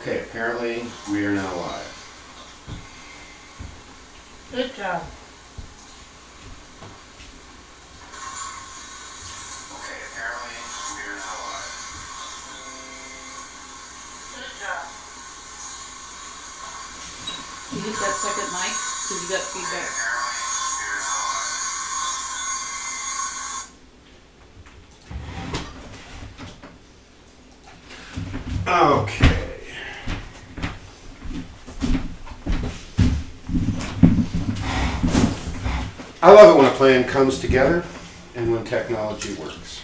Okay, apparently we are now live. Good job. Okay, apparently we are now live. Good job. You hit that second mic because you got feedback. Okay. I love it when a plan comes together and when technology works.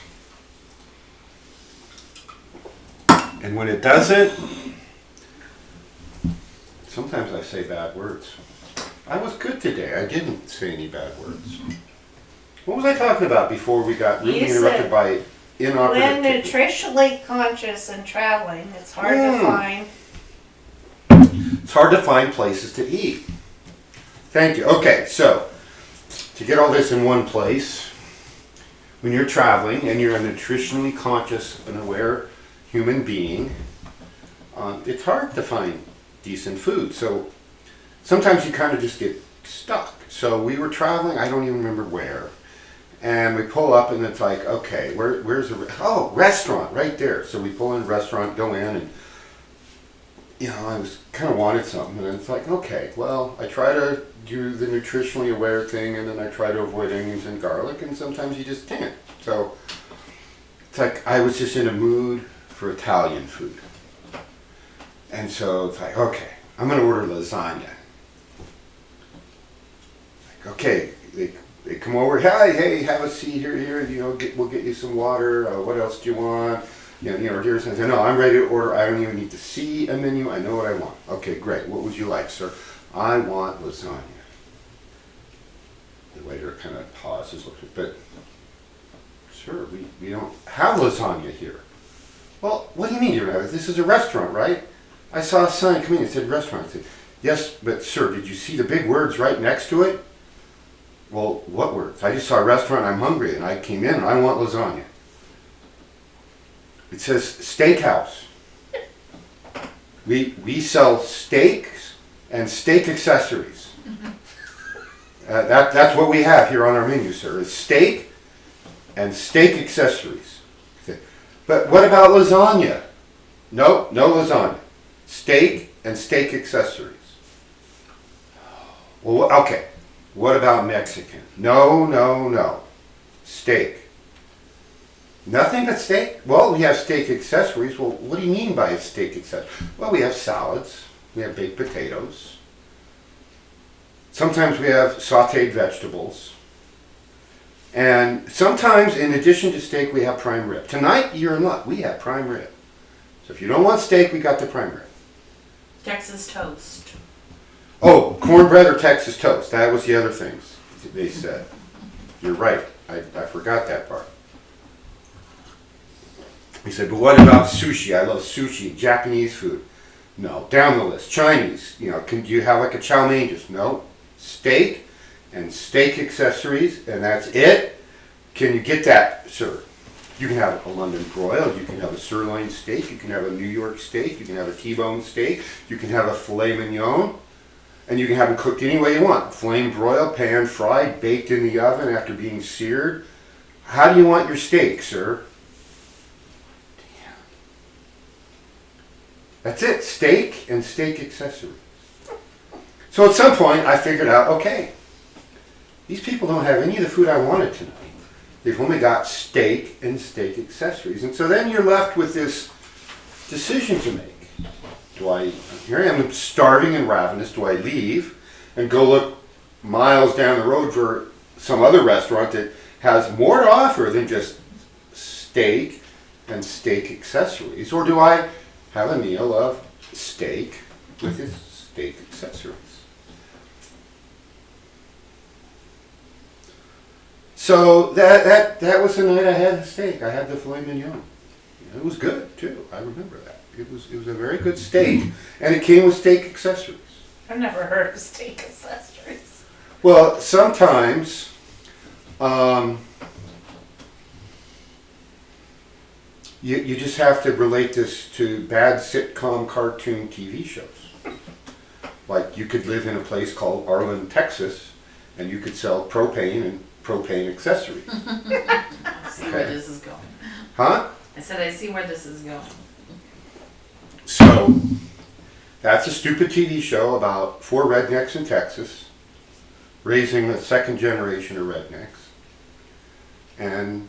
And when it doesn't, sometimes I say bad words. I was good today. I didn't say any bad words. What was I talking about before we got rudely interrupted by inoperative When technique? nutritionally conscious and traveling, it's hard to find. It's hard to find places to eat. Thank you. Okay, so to get all this in one place, when you're traveling and you're a nutritionally conscious and aware human being, it's hard to find decent food. So sometimes you kind of just get stuck. So we were traveling, I don't even remember where, and we pull up and it's like, okay, where's a restaurant right there. So we pull in a restaurant, go in, and I was kind of wanted something, and it's like, okay, well, I try to do the nutritionally aware thing, and then I try to avoid onions and garlic, and sometimes you just can't. So it's like I was just in a mood for Italian food. And so it's like, okay, I'm going to order lasagna. Like, okay, they come over, hey, have a seat here, we'll get you some water, what else do you want? Here's, I say, no, I'm ready to order. I don't even need to see a menu. I know what I want. Okay, great. What would you like, sir? I want lasagna. The waiter kind of pauses, looks at, but sir, we don't have lasagna here. Well, what do you mean you don't have it? This is a restaurant, right? I saw a sign come in, it said restaurant. I said, yes, but sir, did you see the big words right next to it? Well, what words? I just saw a restaurant, I'm hungry, and I came in and I want lasagna. It says steakhouse. We sell steaks and steak accessories. That's what we have here on our menu, sir, is steak and steak accessories. But what about lasagna? No lasagna. Steak and steak accessories. Well, okay. What about Mexican? No. Steak. Nothing but steak? Well, we have steak accessories. Well, what do you mean by a steak accessory? Well, we have salads. We have baked potatoes. Sometimes we have sauteed vegetables. And sometimes, in addition to steak, we have prime rib. Tonight, you're in luck. We have prime rib. So if you don't want steak, we got the prime rib. Texas toast. Oh, cornbread or Texas toast. That was the other things they said. You're right. I forgot that part. He said, but what about sushi? I love sushi, Japanese food. No. Down the list. Chinese. Do you have like a chow mein? Just no. Steak and steak accessories, and that's it. Can you get that, sir? You can have a London broil, you can have a sirloin steak, you can have a New York steak, you can have a T-bone steak, you can have a filet mignon, and you can have them cooked any way you want. Flame broiled, pan fried, baked in the oven after being seared. How do you want your steak, sir? That's it, steak and steak accessories. So at some point I figured out, okay, these people don't have any of the food I wanted tonight. They've only got steak and steak accessories. And so then you're left with this decision to make. Here I am starving and ravenous, do I leave and go look miles down the road for some other restaurant that has more to offer than just steak and steak accessories? Or do I have a meal of steak with its steak accessories? So that was the night I had the steak. I had the filet mignon. It was good too. I remember that. It was a very good steak, and it came with steak accessories. I've never heard of steak accessories. Well, sometimes You just have to relate this to bad sitcom cartoon TV shows. Like you could live in a place called Arlen, Texas, and you could sell propane and propane accessories. I see where this is going. Huh? I said, I see where this is going. So, that's a stupid TV show about 4 rednecks in Texas raising the second generation of rednecks. And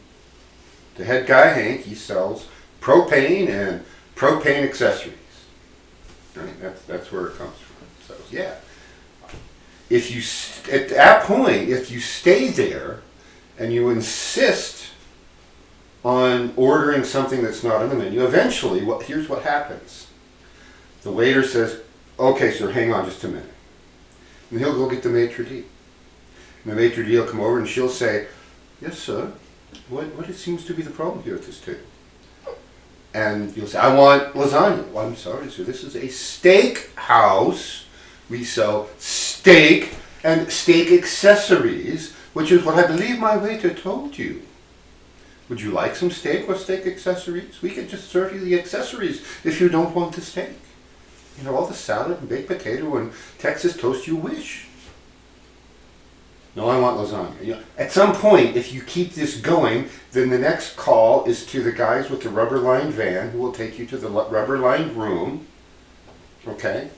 the head guy, Hank, he sells propane and propane accessories. Right? That's where it comes from. So, yeah. If you, at that point, if you stay there and you insist on ordering something that's not on the menu, eventually, here's what happens. The waiter says, okay, sir, hang on just a minute. And he'll go get the maitre d'. And the maitre d' will come over and she'll say, yes, sir, what seems to be the problem here at this table? And you'll say, I want lasagna. Well, I'm sorry, sir, this is a steak house. We sell steak and steak accessories, which is what I believe my waiter told you. Would you like some steak or steak accessories? We could just serve you the accessories if you don't want the steak. You know, all the salad and baked potato and Texas toast you wish. No, I want lasagna. You know, at some point, if you keep this going, then the next call is to the guys with the rubber-lined van who will take you to the rubber-lined room. Okay?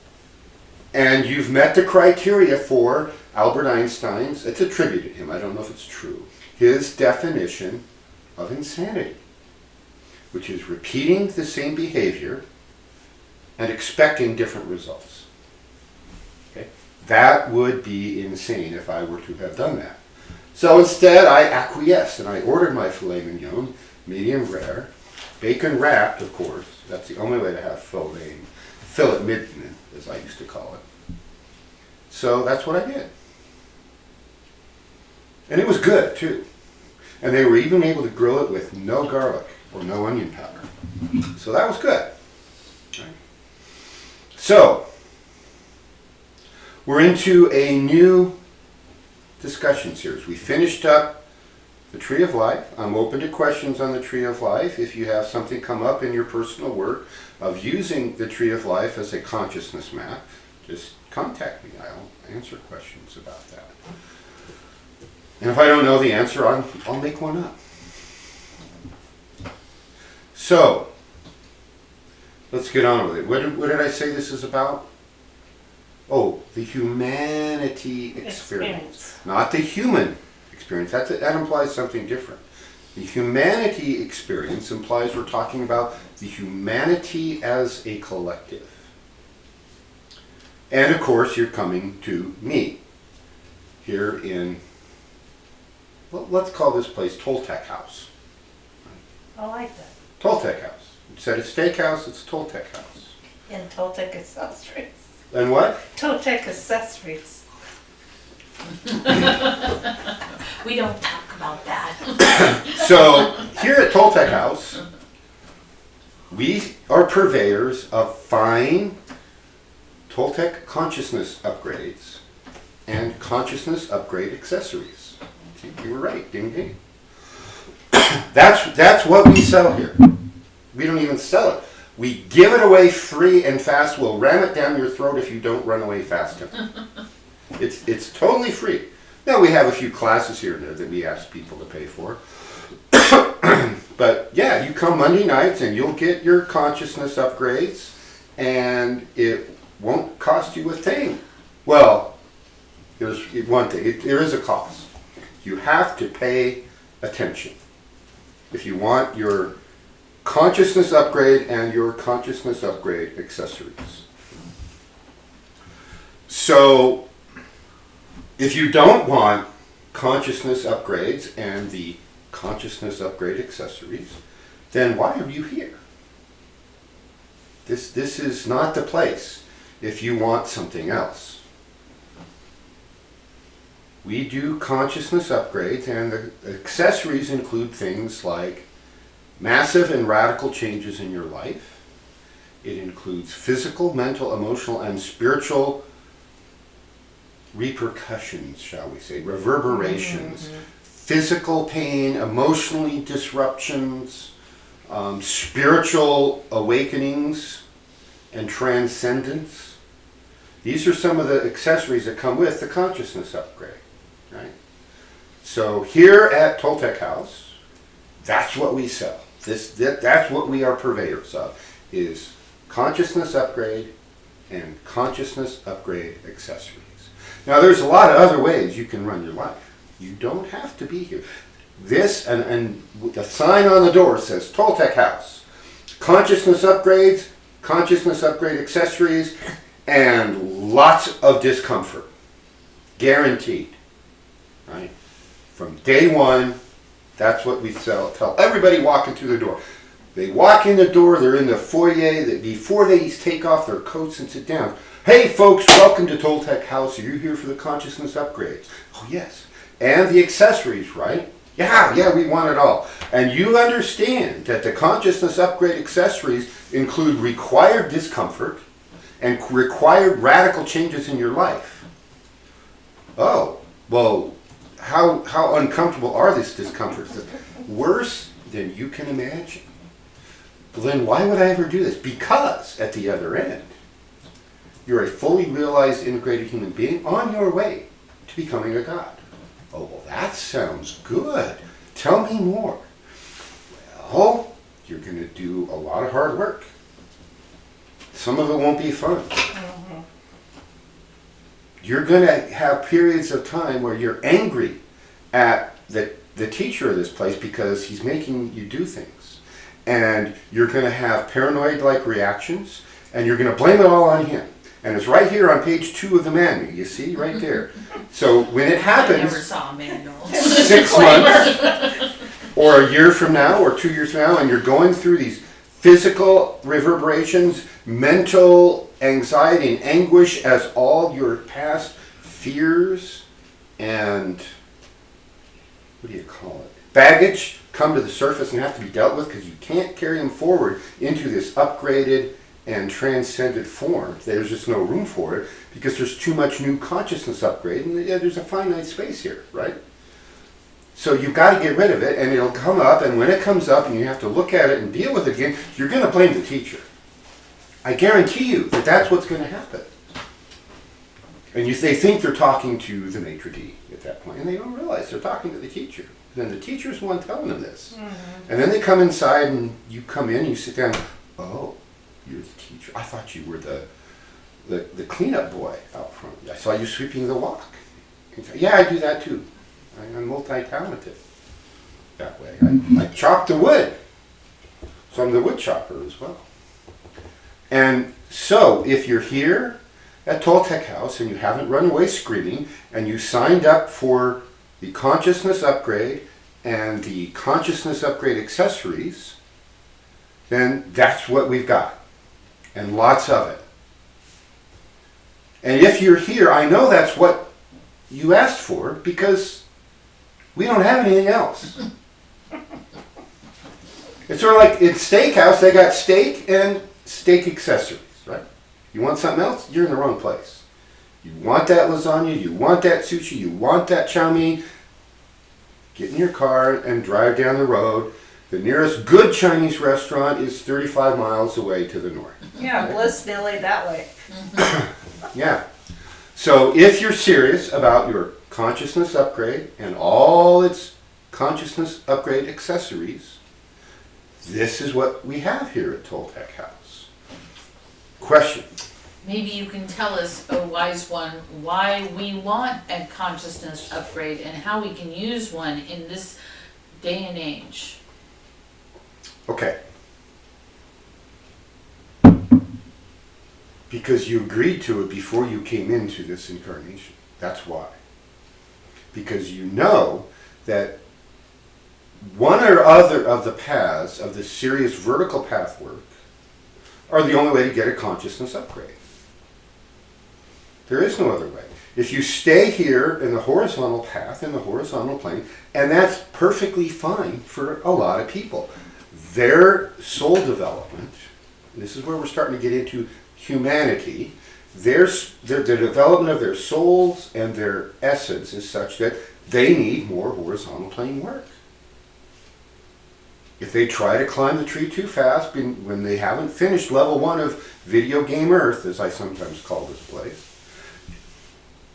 And you've met the criteria for Albert Einstein's, it's attributed to him, I don't know if it's true, his definition of insanity, which is repeating the same behavior and expecting different results. Okay? That would be insane if I were to have done that. So instead I acquiesced and I ordered my filet mignon, medium rare, bacon wrapped, of course. That's the only way to have fillet mignon, as I used to call it. So that's what I did. And it was good too. And they were even able to grill it with no garlic or no onion powder. So that was good. Right. So, we're into a new discussion series. We finished up the Tree of Life. I'm open to questions on the Tree of Life. If you have something come up in your personal work of using the Tree of Life as a consciousness map, just contact me. I'll answer questions about that. And if I don't know the answer, I'll make one up. So, let's get on with it. What did I say this is about? Oh, the humanity experience. Not the human experience. That implies something different. The humanity experience implies we're talking about the humanity as a collective. And of course, you're coming to me here in, well, let's call this place Toltec House. I like that. Toltec House. Instead of steakhouse, it's Toltec House. And Toltec accessories. And what? Toltec accessories. We don't talk about that. So, here at Toltec House, we are purveyors of fine Toltec consciousness upgrades and consciousness upgrade accessories. See, you were right, ding ding. That's what we sell here. We don't even sell it. We give it away free and fast. We'll ram it down your throat if you don't run away fast enough. It's totally free. Now we have a few classes here and there that we ask people to pay for. But yeah, you come Monday nights and you'll get your consciousness upgrades and it won't cost you a thing. Well, there's one thing. There is a cost. You have to pay attention if you want your consciousness upgrade and your consciousness upgrade accessories. So, if you don't want consciousness upgrades and the consciousness upgrade accessories, then why are you here? This is not the place if you want something else. We do consciousness upgrades, and the accessories include things like massive and radical changes in your life. It includes physical, mental, emotional, and spiritual repercussions, shall we say, reverberations, physical pain, emotionally disruptions, spiritual awakenings and transcendence. These are some of the accessories that come with the consciousness upgrade, right? So here at Toltec House, that's what we sell. That's what we are purveyors of, is consciousness upgrade and consciousness upgrade accessories. Now there's a lot of other ways you can run your life. You don't have to be here. This, and the sign on the door says Toltec House. Consciousness upgrades, consciousness upgrade accessories, and lots of discomfort. Guaranteed. Right? From day one, that's what we tell everybody walking through the door. They walk in the door, they're in the foyer, before they take off their coats and sit down. Hey folks, welcome to Toltec House. Are you here for the consciousness upgrades? Oh yes. And the accessories, right? Yeah, we want it all. And you understand that the consciousness upgrade accessories include required discomfort and required radical changes in your life. Oh, well, how uncomfortable are these discomforts? Worse than you can imagine. Well, then why would I ever do this? Because at the other end, you're a fully realized integrated human being on your way to becoming a god. Oh, well, that sounds good. Tell me more. Well, you're going to do a lot of hard work. Some of it won't be fun. Mm-hmm. You're going to have periods of time where you're angry at the teacher of this place because he's making you do things. And you're going to have paranoid-like reactions, and you're going to blame it all on him. And it's right here on page 2 of the manual. You see, right there. So when it I never happens, saw a manual. 6 months, or a year from now, or 2 years from now, and you're going through these physical reverberations, mental anxiety and anguish as all your past fears and, what do you call it, baggage come to the surface and have to be dealt with because you can't carry them forward into this upgraded and transcended form. There's just no room for it because there's too much new consciousness upgrade, and there's a finite space here, right? So you've got to get rid of it, and it'll come up, and when it comes up and you have to look at it and deal with it again, you're going to blame the teacher. I guarantee you that that's what's going to happen. And they think they're talking to the maitre d' at that point, and they don't realize they're talking to the teacher. Then the teacher's the one telling them this. Mm-hmm. And then they come inside, and you come in, and you sit down, oh, you're the teacher. I thought you were the cleanup boy out front. I saw you sweeping the walk. Yeah, I do that too. I'm multi-talented that way. I chop the wood. So I'm the wood chopper as well. And so if you're here at Toltec House and you haven't run away screaming and you signed up for the consciousness upgrade and the consciousness upgrade accessories, then that's what we've got. And lots of it. And if you're here, I know that's what you asked for because we don't have anything else. It's sort of like in Steakhouse, they got steak and steak accessories, right? You want something else? You're in the wrong place. You want that lasagna, you want that sushi, you want that chow mein. Get in your car and drive down the road. The nearest good Chinese restaurant is 35 miles away to the north. Yeah, Bliss Nelly that way. Yeah. So if you're serious about your consciousness upgrade and all its consciousness upgrade accessories, this is what we have here at Toltec House. Question? Maybe you can tell us, a wise one, why we want a consciousness upgrade and how we can use one in this day and age. Okay. Because you agreed to it before you came into this incarnation. That's why. Because you know that one or other of the paths of this serious vertical path work are the only way to get a consciousness upgrade. There is no other way. If you stay here in the horizontal path, in the horizontal plane, and that's perfectly fine for a lot of people. Their soul development, and this is where we're starting to get into humanity, the development of their souls and their essence is such that they need more horizontal plane work. if they try to climb the tree too fast, when they haven't finished level 1 of Video Game Earth, as I sometimes call this place,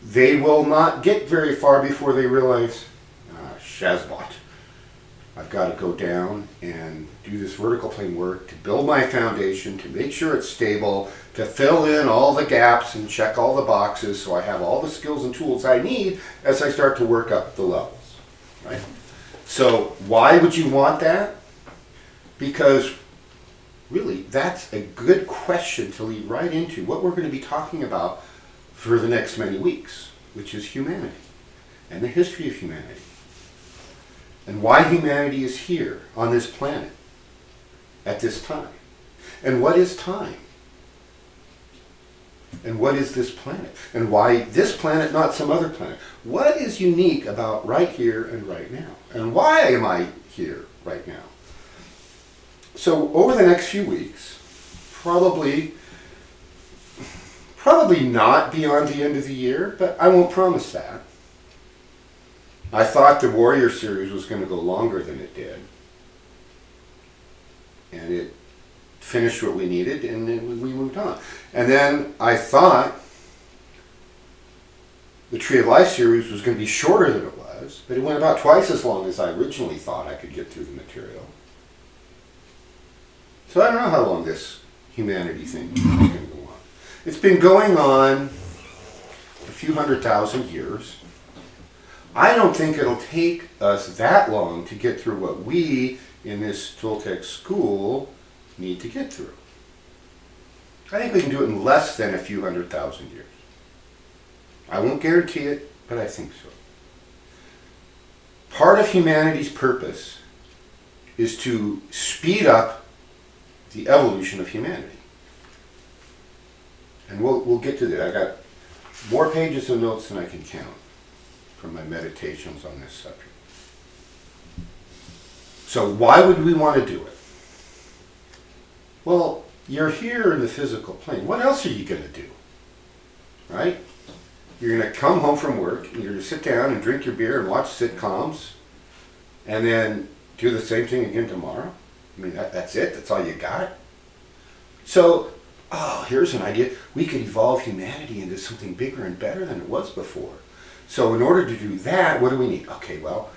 they will not get very far before they realize, Shazbot, I've got to go down and do this vertical plane work to build my foundation, to make sure it's stable, to fill in all the gaps and check all the boxes so I have all the skills and tools I need as I start to work up the levels, right? So why would you want that? Because really, that's a good question to lead right into what we're going to be talking about for the next many weeks, which is humanity and the history of humanity. And why humanity is here on this planet at this time. And what is time? And what is this planet? And why this planet, not some other planet? What is unique about right here and right now? And why am I here right now? So over the next few weeks, probably not beyond the end of the year, but I won't promise that. I thought the Warrior series was going to go longer than it did. And it finished what we needed, and then we moved on. And then I thought the Tree of Life series was going to be shorter than it was, but it went about twice as long as I originally thought I could get through the material. So I don't know how long this humanity thing is going to go on. It's been going on a few 100,000 years. I don't think it'll take us that long to get through what we in this Toltec school need to get through. I think we can do it in less than a few 100,000 years. I won't guarantee it, but I think so. Part of humanity's purpose is to speed up the evolution of humanity. And we'll get to that. I got more pages of notes than I can count from my meditations on this subject. So why would we want to do it? Well, you're here in the physical plane. What else are you going to do? Right? You're going to come home from work, and you're going to sit down and drink your beer and watch sitcoms, and then do the same thing again tomorrow? I mean, that's it? That's all you got? So, here's an idea. We could evolve humanity into something bigger and better than it was before. So in order to do that, what do we need? Okay, well,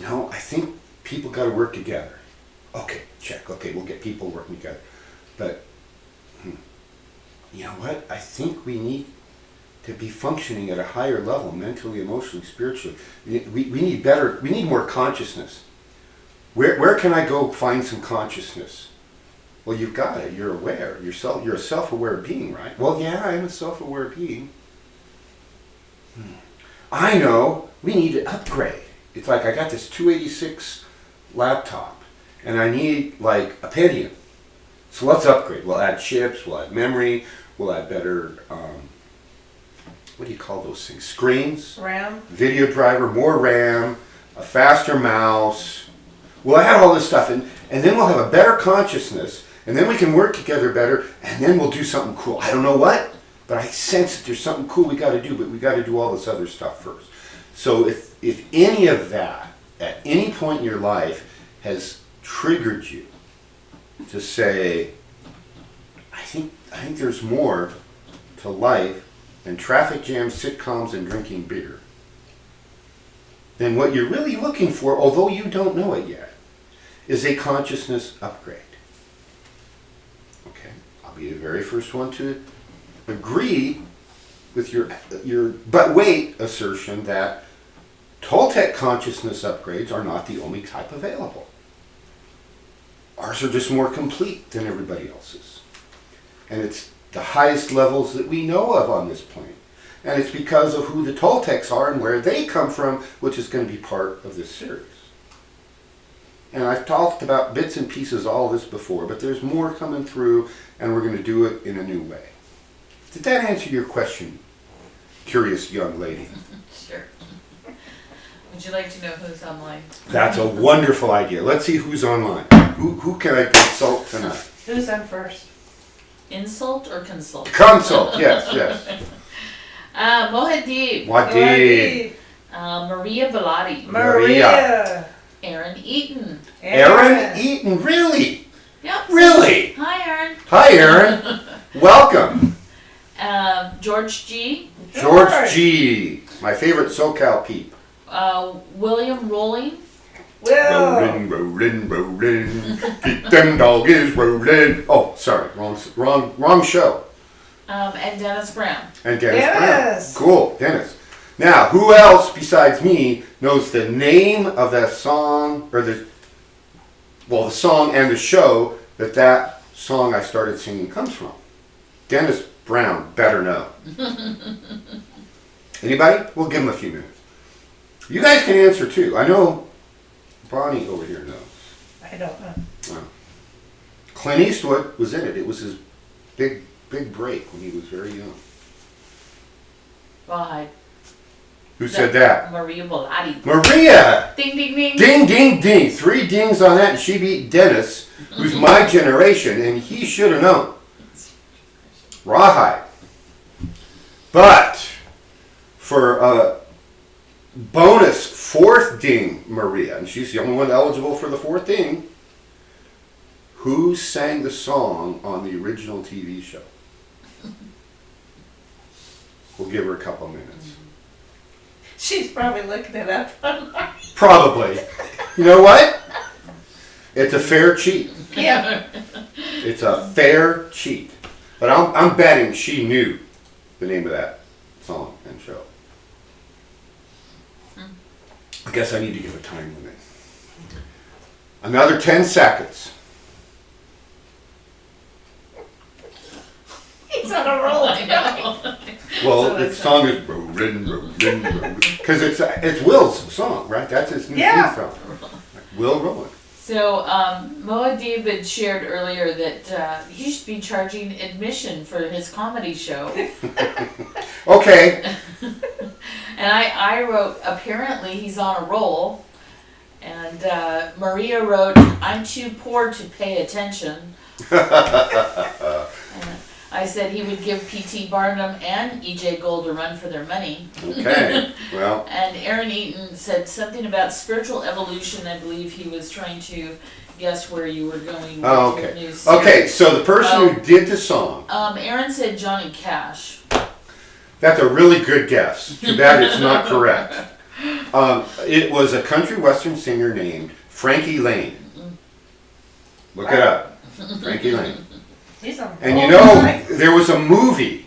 I think people got to work together. Okay, check. Okay, we'll get people working together. But, you know what? I think we need to be functioning at a higher level, mentally, emotionally, spiritually. We need more consciousness. Where can I go find some consciousness? Well, you've got it. You're aware. You're a self-aware being, right? Well, yeah, I'm a self-aware being. I know we need to upgrade. It's like I got this 286 laptop, and I need like a Pentium. So let's upgrade. We'll add chips, we'll add memory, we'll add better, what do you call those things? Screens? RAM. Video driver, more RAM, a faster mouse. We'll add all this stuff, and then we'll have a better consciousnness, and then we can work together better, and then we'll do something cool. I don't know what, but I sense that there's something cool we got to do, but we got to do all this other stuff first. So if any of that, at any point in your life, has triggered you to say, I think there's more to life than traffic jams, sitcoms, and drinking beer, then what you're really looking for, although you don't know it yet, is a consciousness upgrade. Okay, I'll be the very first one to agree with your but wait assertion that Toltec consciousness upgrades are not the only type available. Ours are just more complete than everybody else's. And it's the highest levels that we know of on this plane. And it's because of who the Toltecs are and where they come from, which is going to be part of this series. And I've talked about bits and pieces all this before, but there's more coming through, and we're going to do it in a new way. Did that answer your question, curious young lady? Sure. Would you like to know who's online? That's a wonderful idea. Let's see who's online. Who can I consult tonight? Who's on first? Insult or consult? Consult, yes. Mohaddeep. Wadid. Maria Bellotti. Maria. Aaron Eaton. Aaron Eaton, really? Yep. Really? Hi, Aaron. Hi, Aaron. Welcome. George G. George G. My favorite SoCal peep. William Rolling. Will. Rolling. Keep them doggies rolling. Oh, sorry. Wrong show. And Dennis Brown. And Dennis Yes. Brown. Cool, Dennis. Now, who else besides me knows the name of that song, or the song and the show that song I started singing comes from? Dennis Brown better know. Anybody? We'll give him a few minutes. You guys can answer too. I know Bonnie over here knows. I don't know. Clint Eastwood was in it. It was his big break when he was very young. Rawhide. Who said that? Maria Bellotti. Maria! Ding, ding, ding. Ding, ding, ding. 3 dings on that, and she beat Dennis, who's my generation, and he should have known. Rawhide. But for a bonus 4th ding, Maria, and she's the only one eligible for the 4th ding, who sang the song on the original TV show? We'll give her a couple minutes. She's probably looking it up online. Probably. You know what? It's a fair cheat. Yeah. It's a fair cheat. But I'm betting she knew the name of that song and show. I guess I need to give a time limit. Another 10 seconds. He's on a roll. I know. Well, So the it's song is because it's Will's song, right? That's his new theme song. Will Rowland. So, Moadib had shared earlier that he should be charging admission for his comedy show. Okay. And I wrote, apparently he's on a roll. And Maria wrote, I'm too poor to pay attention. And I said he would give P.T. Barnum and E.J. Gold a run for their money. Okay. Well. And Aaron Eaton said something about spiritual evolution. I believe he was trying to guess where you were going with Oh, your okay. new series. Okay, so the person who did the song. Aaron said Johnny Cash. That's a really good guess. Too bad it's not correct. It was a country western singer named Frankie Lane. Look it up. Frankie Lane. He's on a And roll you know, tonight. there was a movie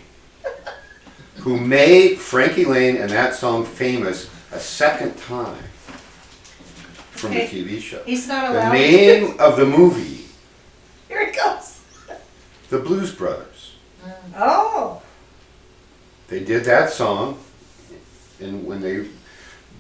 who made Frankie Lane and that song famous a second time from the Okay. TV show. He's not The allowed. name of the movie, Here it goes. The Blues Brothers. Oh. They did that song, and when they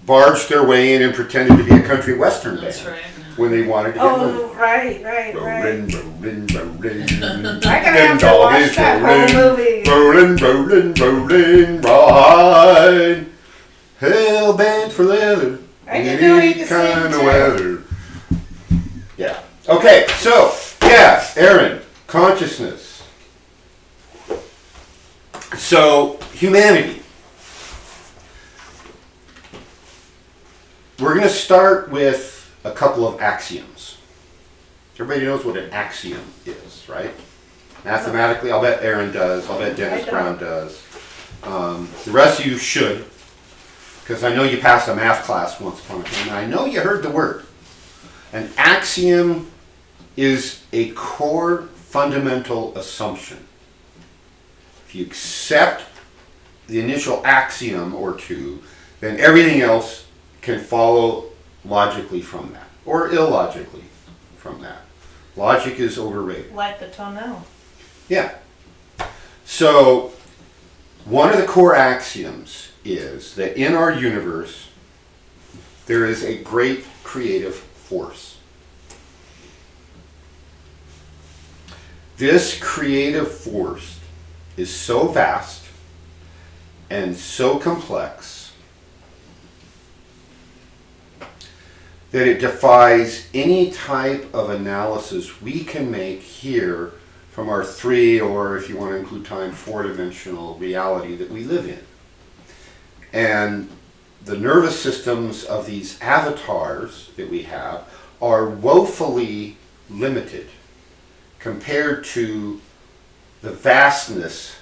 barged their way in and pretended to be a country western band, That's right. when they wanted to get Oh, right. rolling, rolling. I'm gonna have to watch that whole movie. Rolling, rolling, rolling, ride. Hell bent for leather. I didn't know he could sing kind of too. weather. Yeah. Okay, so, yeah, Aaron, consciousness. So, humanity. We're going to start with a couple of axioms. Everybody knows what an axiom is, right? Mathematically, I'll bet Aaron does. I'll bet Dennis I don't. Brown does. The rest of you should, because I know you passed a math class once upon a time, and I know you heard the word. An axiom is a core fundamental assumption. If you accept the initial axiom or two, then everything else can follow logically from that, or illogically from that. Logic is overrated. Like the tonneau. Yeah. So, one of the core axioms is that in our universe, there is a great creative force. This creative force is so vast and so complex that it defies any type of analysis we can make here from our 3, or if you want to include time, 4-dimensional reality that we live in. And the nervous systems of these avatars that we have are woefully limited compared to the vastness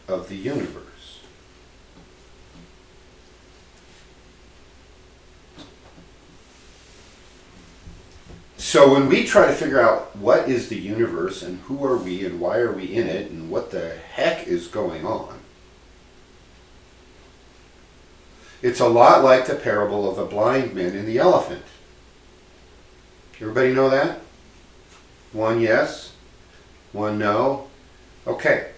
of the universe. So when we try to figure out what is the universe and who are we and why are we in it and what the heck is going on, it's a lot like the parable of the blind man and the elephant. Everybody know that? One yes, one no. Okay.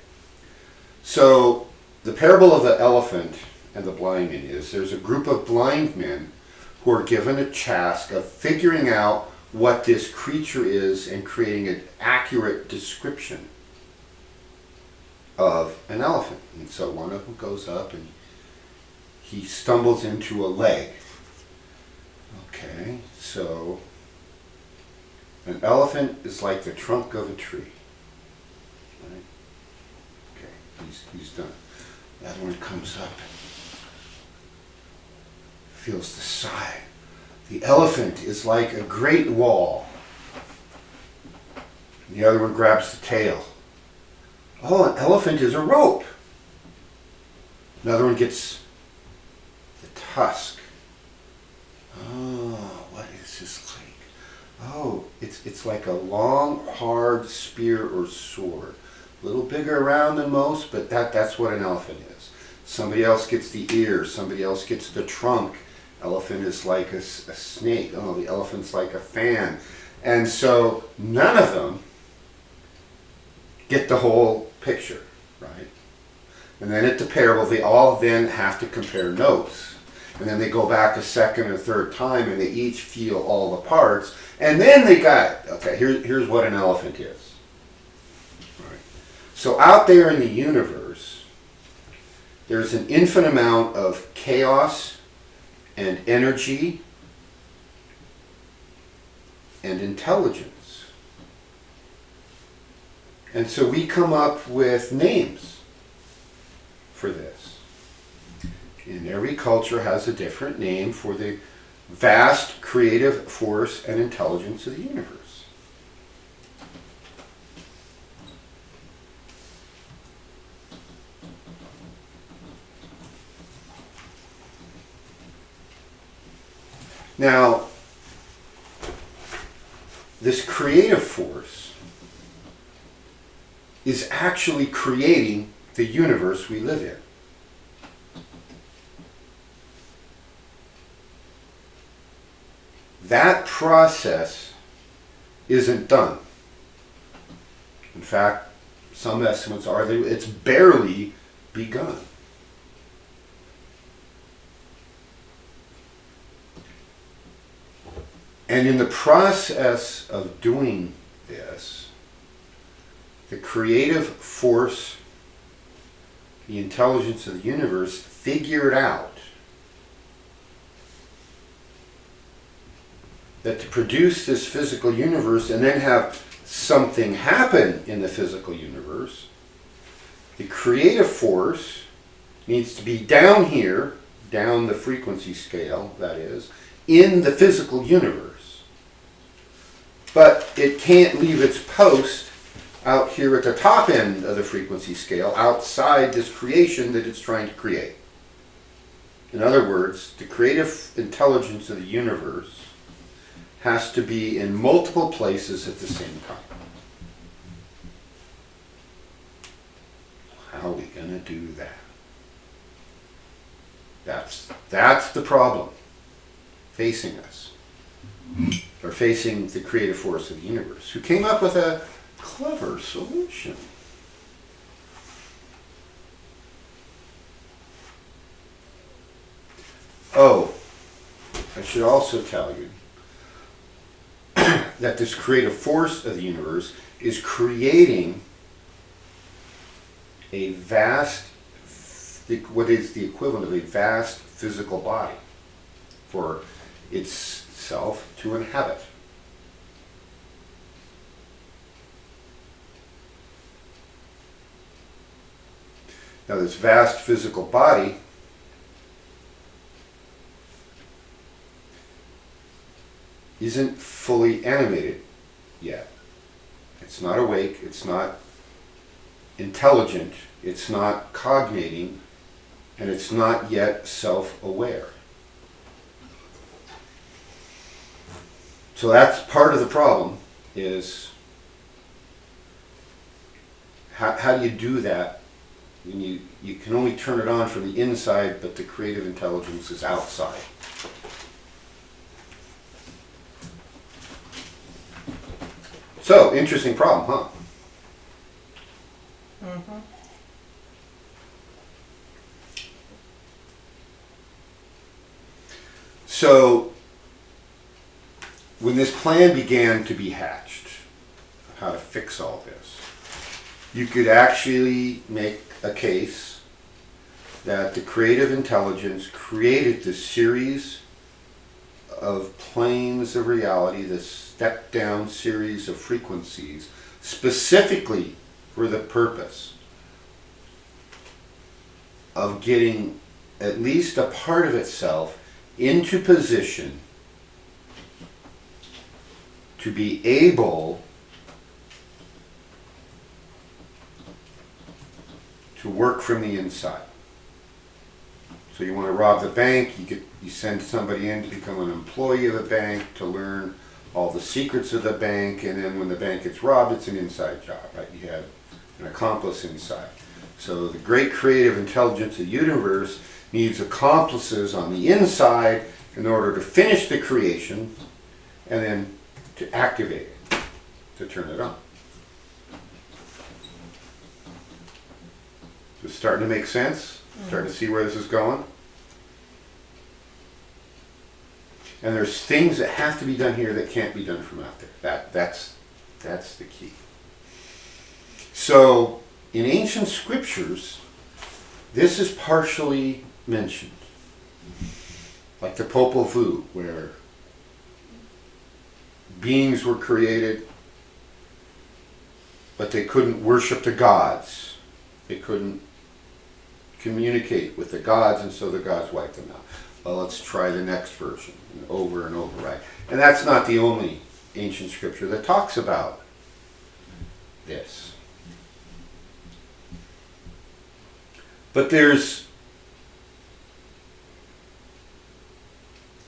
So the parable of the elephant and the blind man is there's a group of blind men who are given a task of figuring out what this creature is and creating an accurate description of an elephant. And so one of them goes up and he stumbles into a leg. Okay, so an elephant is like the trunk of a tree. Right? Okay, he's done. The other one comes up and feels the sigh. The elephant is like a great wall. And the other one grabs the tail. Oh, an elephant is a rope. Another one gets the tusk. Oh, what is this like? Oh, it's like a long, hard spear or sword. A little bigger around than most, but that's what an elephant is. Somebody else gets the ears. Somebody else gets the trunk. Elephant is like a snake. Oh, the elephant's like a fan. And so none of them get the whole picture, right? And then at the parable, they all then have to compare notes. And then they go back a second or third time and they each feel all the parts. And then they got, okay, here's what an elephant is. Right. So out there in the universe, there's an infinite amount of chaos and energy and intelligence. And so we come up with names for this. And every culture has a different name for the vast creative force and intelligence of the universe. Now, this creative force is actually creating the universe we live in. That process isn't done. In fact, some estimates are that it's barely begun. And in the process of doing this, the creative force, the intelligence of the universe figured out that to produce this physical universe and then have something happen in the physical universe, the creative force needs to be down here, down the frequency scale, that is, in the physical universe. But it can't leave its post out here at the top end of the frequency scale, outside this creation that it's trying to create. In other words, the creative intelligence of the universe has to be in multiple places at the same time. How are we going to do that? That's the problem facing us, or facing the creative force of the universe, who came up with a clever solution. Oh, I should also tell you that this creative force of the universe is creating a vast, what is the equivalent of a vast physical body for itself to inhabit. Now, this vast physical body isn't fully animated yet. It's not awake, it's not intelligent, it's not cognating, and it's not yet self-aware. So that's part of the problem, is how do you do that when you can only turn it on from the inside, but the creative intelligence is outside. So, interesting problem, huh? Mm-hmm. So, when this plan began to be hatched, of how to fix all this, you could actually make a case that the creative intelligence created this series of planes of reality, this step-down series of frequencies, specifically for the purpose of getting at least a part of itself into position to be able to work from the inside. So you want to rob the bank, you send somebody in to become an employee of the bank to learn all the secrets of the bank, and then when the bank gets robbed, it's an inside job, right? You have an accomplice inside. So the great creative intelligence of the universe needs accomplices on the inside in order to finish the creation and then to activate it, to turn it on. Is it starting to make sense? Starting to see where this is going? And there's things that have to be done here that can't be done from out there. That's the key. So, in ancient scriptures, this is partially mentioned. Like the Popol Vuh, where beings were created, but they couldn't worship the gods. They couldn't communicate with the gods, and so the gods wiped them out. Well, let's try the next version, and over, right? And that's not the only ancient scripture that talks about this. But there's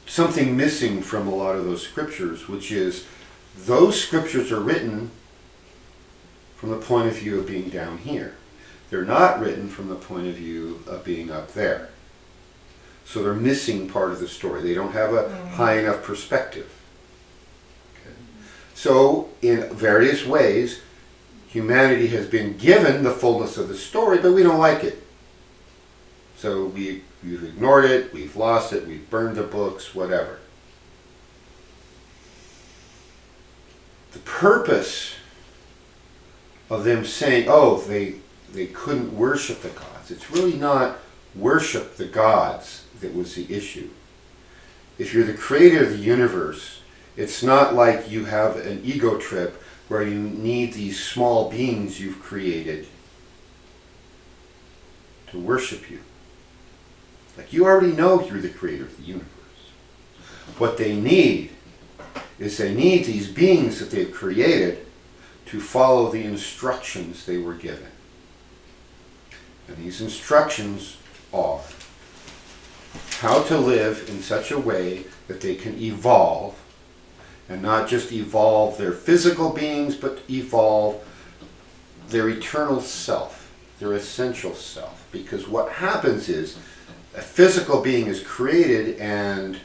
something missing from a lot of those scriptures, which is those scriptures are written from the point of view of being down here. They're not written from the point of view of being up there. So they're missing part of the story. They don't have a high enough perspective. Okay. So in various ways, humanity has been given the fullness of the story, but we don't like it. So we've ignored it, we've lost it, we've burned the books, whatever. The purpose of them saying, oh, they couldn't worship the gods. It's really not worship the gods that was the issue. If you're the creator of the universe, it's not like you have an ego trip where you need these small beings you've created to worship you. Like, you already know you're the creator of the universe. What they need is they need these beings that they've created to follow the instructions they were given. And these instructions are how to live in such a way that they can evolve, and not just evolve their physical beings, but evolve their eternal self, their essential self. Because what happens is a physical being is created and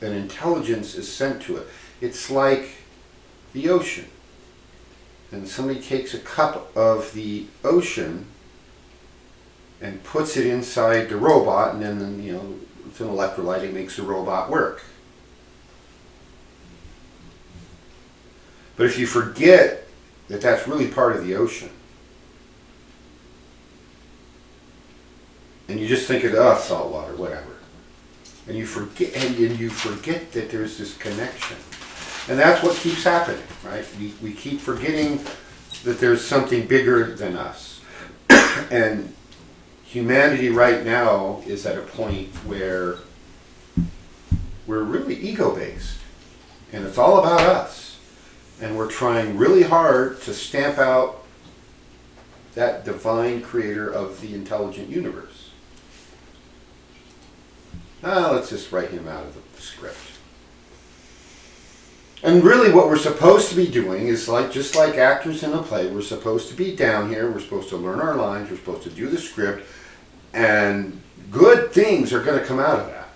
an intelligence is sent to it. It's like the ocean. And somebody takes a cup of the ocean and puts it inside the robot, and then, it's an electrolyte, it makes the robot work. But if you forget that that's really part of the ocean, and you just think of salt water, whatever, and you forget that there's this connection, and that's what keeps happening, right? We keep forgetting that there's something bigger than us, and humanity right now is at a point where we're really ego-based. And it's all about us. And we're trying really hard to stamp out that divine creator of the intelligent universe. Let's just write him out of the script. And really what we're supposed to be doing is just like actors in a play, we're supposed to be down here, we're supposed to learn our lines, we're supposed to do the script, and good things are going to come out of that.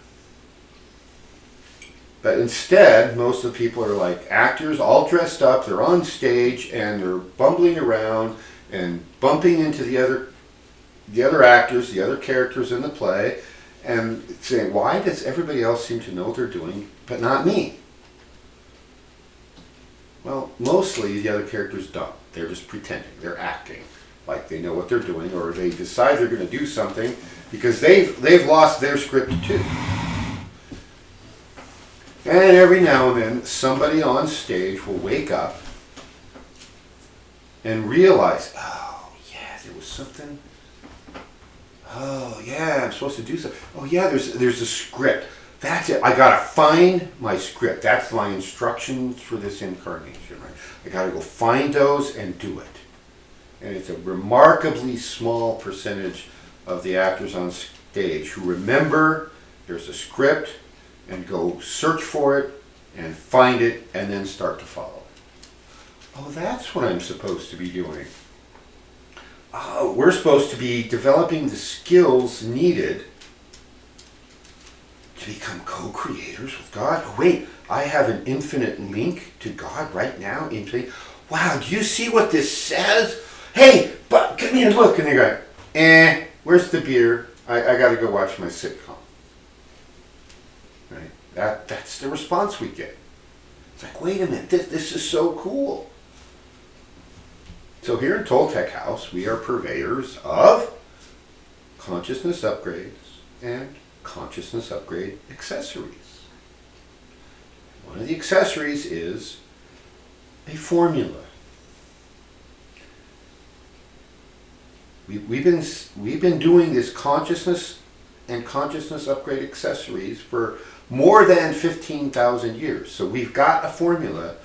But instead, most of the people are like actors all dressed up, they're on stage, and they're bumbling around and bumping into the other actors, the other characters in the play, and saying, why does everybody else seem to know what they're doing, but not me? Well, mostly the other characters don't. They're just pretending. They're acting like they know what they're doing, or they decide they're going to do something because they've lost their script too. And every now and then, somebody on stage will wake up and realize, oh yeah, there was something. Oh yeah, I'm supposed to do something. Oh yeah, there's a script. That's it. I gotta find my script. That's my instructions for this incarnation, right? I gotta go find those and do it. And it's a remarkably small percentage of the actors on stage who remember there's a script and go search for it and find it and then start to follow it. Oh, that's what I'm supposed to be doing. Oh, we're supposed to be developing the skills needed to become co-creators with God. Oh, wait, I have an infinite link to God right now. Wow, do you see what this says? Hey, but come here, look. And they go, where's the beer? I got to go watch my sitcom. Right? That's the response we get. It's like, wait a minute, this is so cool. So here in Toltec House, we are purveyors of consciousness upgrades and consciousness upgrade accessories. One of the accessories is a formula. We've been doing this consciousness and consciousness upgrade accessories for more than 15,000 years. So we've got a formula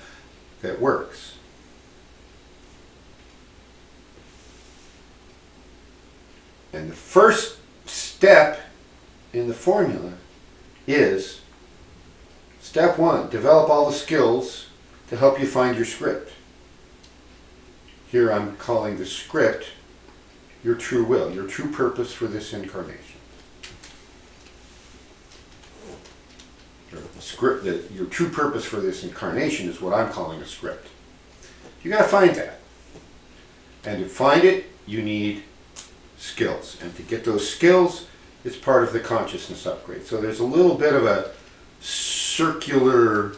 that works. And the first step in the formula is step one, develop all the skills to help you find your script. Here I'm calling the script your true will, your true purpose for this incarnation. The script, your true purpose for this incarnation is what I'm calling a script. You got to find that. And to find it, you need skills. And to get those skills, it's part of the consciousness upgrade. So there's a little bit of a circular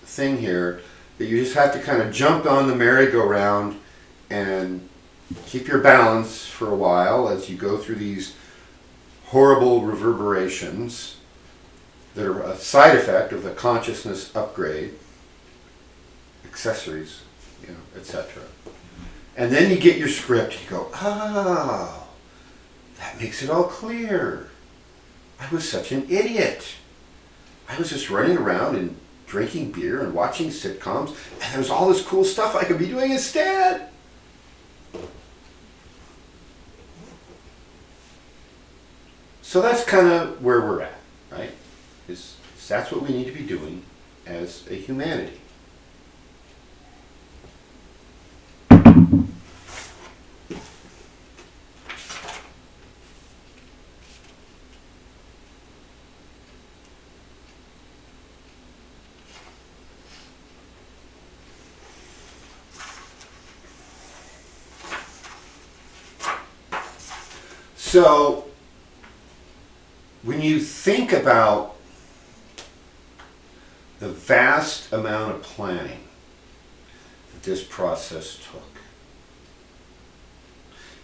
thing here that you just have to kind of jump on the merry-go-round and keep your balance for a while as you go through these horrible reverberations that are a side effect of the consciousness upgrade, accessories, etc. And then you get your script, you go, oh, that makes it all clear. I was such an idiot. I was just running around and drinking beer and watching sitcoms, and there was all this cool stuff I could be doing instead. So that's kind of where we're at, right? Is that's what we need to be doing as a humanity. So, when you think about the vast amount of planning that this process took,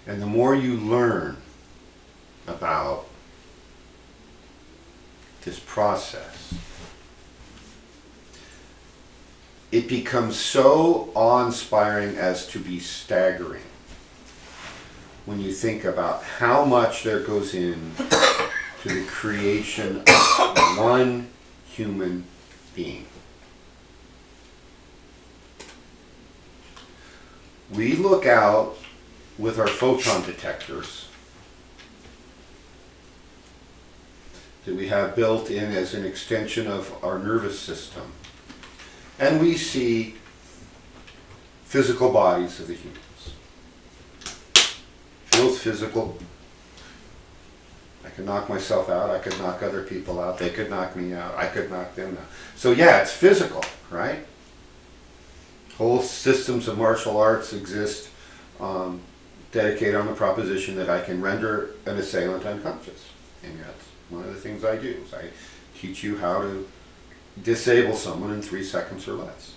and the more you learn about this process, it becomes so awe-inspiring as to be staggering when you think about how much there goes in to the creation of one human being. we look out with our photon detectors that we have built in as an extension of our nervous system, and we see physical bodies of the humans. Feels physical. I could knock myself out, I could knock other people out, they could knock me out, I could knock them out. So yeah, it's physical, right? Whole systems of martial arts exist dedicated on the proposition that I can render an assailant unconscious. And that's one of the things I do, is I teach you how to disable someone in 3 seconds or less.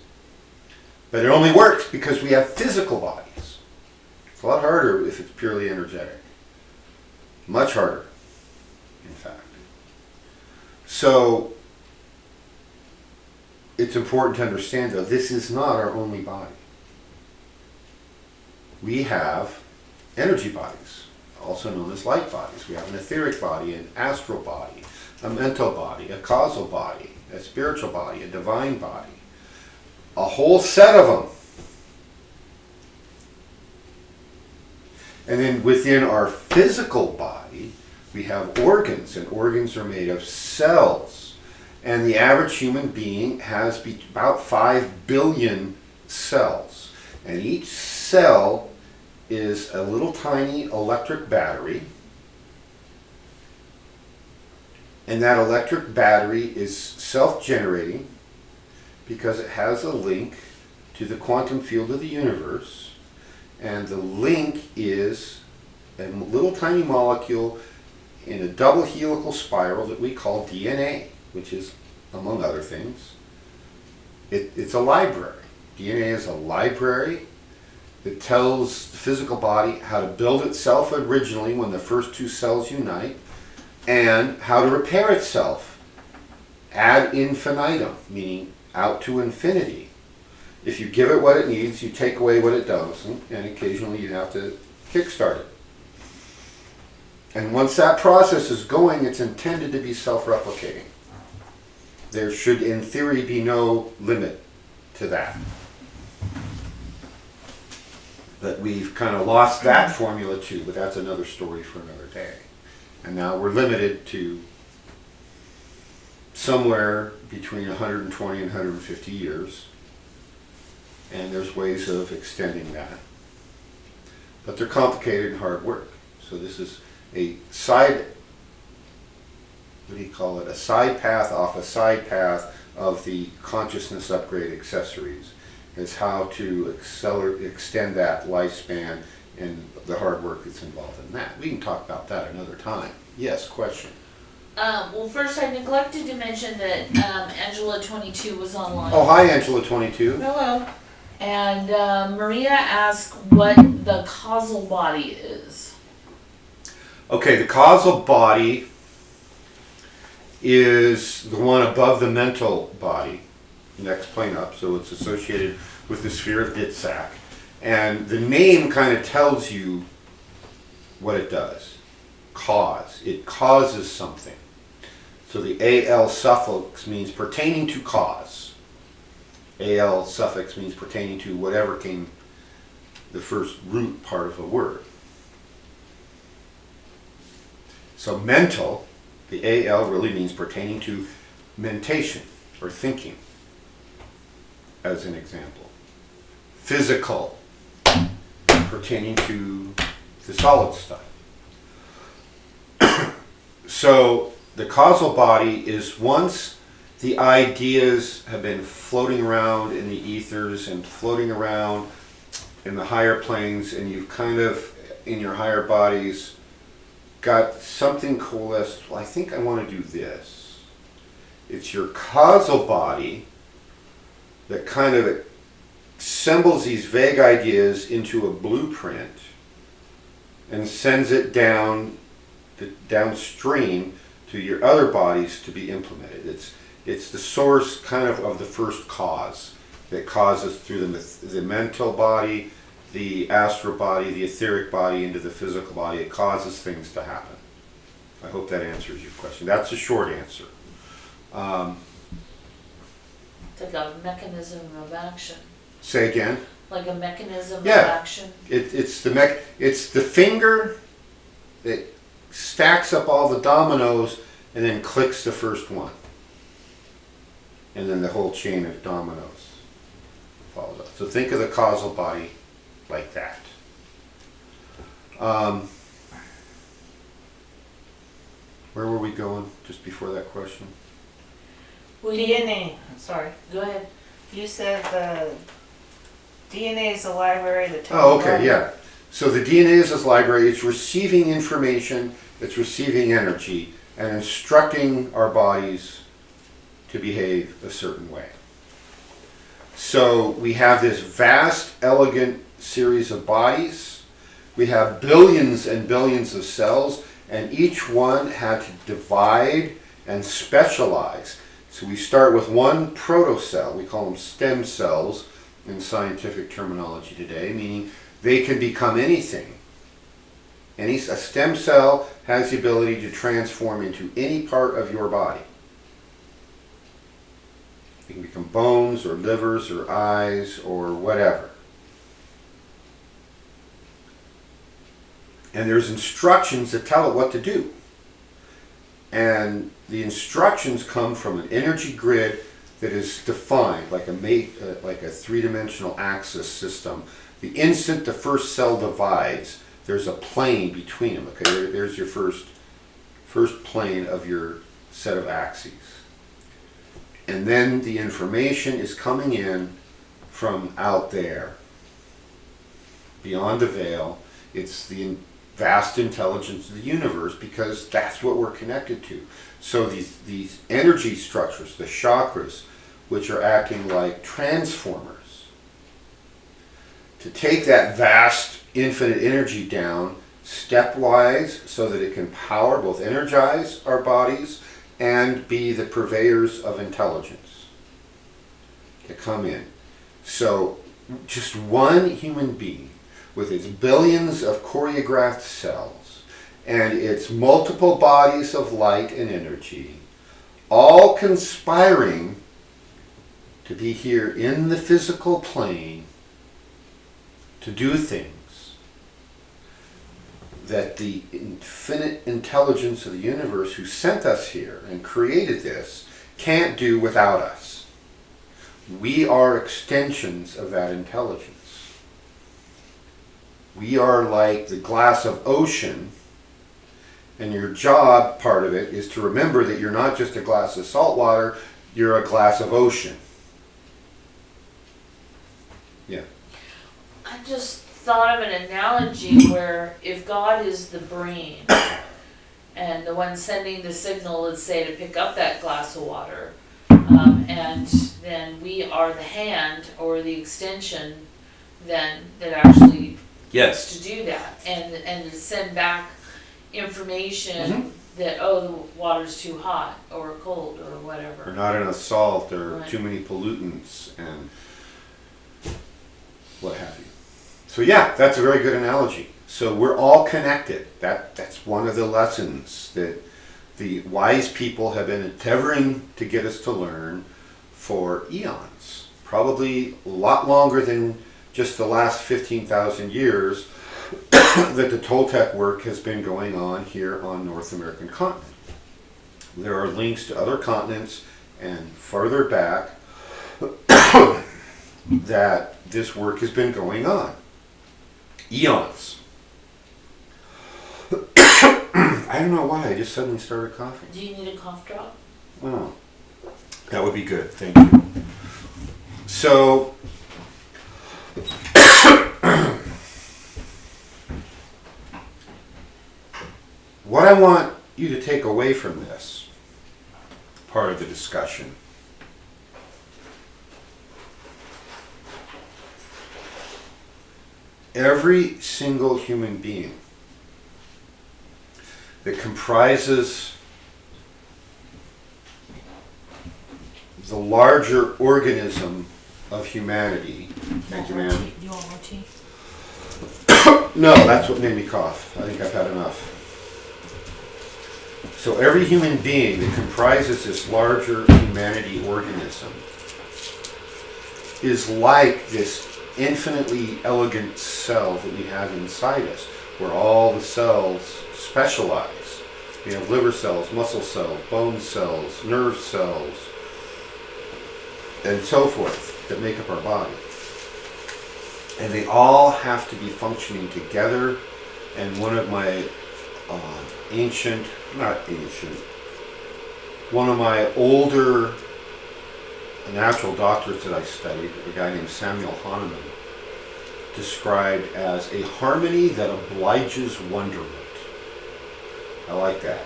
But it only works because we have physical bodies. It's a lot harder if it's purely energetic. Much harder, in fact. So, it's important to understand, though, this is not our only body. We have energy bodies, also known as light bodies. We have an etheric body, an astral body, a mental body, a causal body, a spiritual body, a divine body. A whole set of them. And then within our physical body, we have organs, and organs are made of cells. And the average human being has about 5 billion cells. And each cell is a little tiny electric battery. And that electric battery is self-generating because it has a link to the quantum field of the universe. And the link is a little tiny molecule in a double helical spiral that we call DNA, which is, among other things, it's a library. DNA is a library that tells the physical body how to build itself originally when the first 2 cells unite, and how to repair itself ad infinitum, meaning out to infinity. If you give it what it needs, you take away what it doesn't, and occasionally you have to kickstart it. And once that process is going, it's intended to be self-replicating. There should, in theory, be no limit to that. But we've kind of lost that formula too, but that's another story for another day. And now we're limited to somewhere between 120 and 150 years. And there's ways of extending that. But they're complicated and hard work. So this is a side, what do you call it? A side path off a side path of the consciousness upgrade accessories. Is how to extend that lifespan and the hard work that's involved in that. We can talk about that another time. Yes, question? Well, first I neglected to mention that Angela22 was online. Oh, hi, Angela22. Hello. And Maria asked what the causal body is. Okay, the causal body is the one above the mental body, next plane up, so it's associated with the sphere of Ditzak. And the name kind of tells you what it does. Cause. It causes something. So the AL suffix means pertaining to cause. AL suffix means pertaining to whatever came the first root part of a word. So mental, the AL really means pertaining to mentation or thinking, as an example. Physical, pertaining to the solid stuff. So the causal body is once the ideas have been floating around in the ethers and floating around in the higher planes, and you've kind of, in your higher bodies, got something coalesced. Well, I think I want to do this. It's your causal body that kind of assembles these vague ideas into a blueprint and sends it downstream to your other bodies to be implemented. It's the source kind of the first cause that causes through the mental body, the astral body, the etheric body into the physical body. It causes things to happen. I hope that answers your question. That's a short answer. It's like a mechanism of action. Say again? Like a mechanism Yeah. of action? It's the finger that stacks up all the dominoes and then clicks the first one. And then the whole chain of dominoes follows up. So think of the causal body like that. Where were we going just before that question? DNA, sorry. Go ahead. You said the DNA is a library that tells Oh, the okay, body- yeah. So the DNA is this library. It's receiving information, it's receiving energy, and instructing our bodies to behave a certain way. So we have this vast, elegant series of bodies. We have billions and billions of cells, and each one had to divide and specialize. So we start with one protocell. We call them stem cells in scientific terminology today, meaning they can become anything. A stem cell has the ability to transform into any part of your body. It can become bones or livers or eyes or whatever. And there's instructions that tell it what to do. And the instructions come from an energy grid that is defined like a three-dimensional axis system. The instant the first cell divides, there's a plane between them. Okay, there's your first plane of your set of axes. And then the information is coming in from out there, beyond the veil. It's the vast intelligence of the universe, because that's what we're connected to. So these energy structures, the chakras, which are acting like transformers, to take that vast infinite energy down stepwise so that it can power, both energize our bodies and be the purveyors of intelligence to come in. So just one human being with its billions of choreographed cells and its multiple bodies of light and energy, all conspiring to be here in the physical plane to do things that the infinite intelligence of the universe who sent us here and created this can't do without us. We are extensions of that intelligence. We are like the glass of ocean, and your job, part of it, is to remember that you're not just a glass of salt water, you're a glass of ocean. Yeah. I just thought of an analogy where if God is the brain and the one sending the signal, let's say, to pick up that glass of water, and then we are the hand or the extension then that actually Yes. to do that and to send back information Mhm. that, oh, the water's too hot or cold or Or whatever. not enough salt, or Right. too many pollutants, and what have you. So yeah, that's a very good analogy. So we're all connected. That's one of the lessons that the wise people have been endeavoring to get us to learn for eons. Probably a lot longer than just the last 15,000 years that the Toltec work has been going on here on North American continent. There are links to other continents and farther back that this work has been going on. Eons. I don't know why, I just suddenly started coughing. Do you need a cough drop? Oh, that would be good, thank you. So, what I want you to take away from this part of the discussion every single human being that comprises the larger organism of humanity. Thank you, ma'am. Do you want more tea? No, that's what made me cough. I think I've had enough. So every human being that comprises this larger humanity organism is like this infinitely elegant cell that we have inside us, where all the cells specialize. We have liver cells, muscle cells, bone cells, nerve cells, and so forth that make up our body. And they all have to be functioning together. And one of my one of my older natural doctors that I studied, a guy named Samuel Hahnemann, described as a harmony that obliges wonderment. I like that.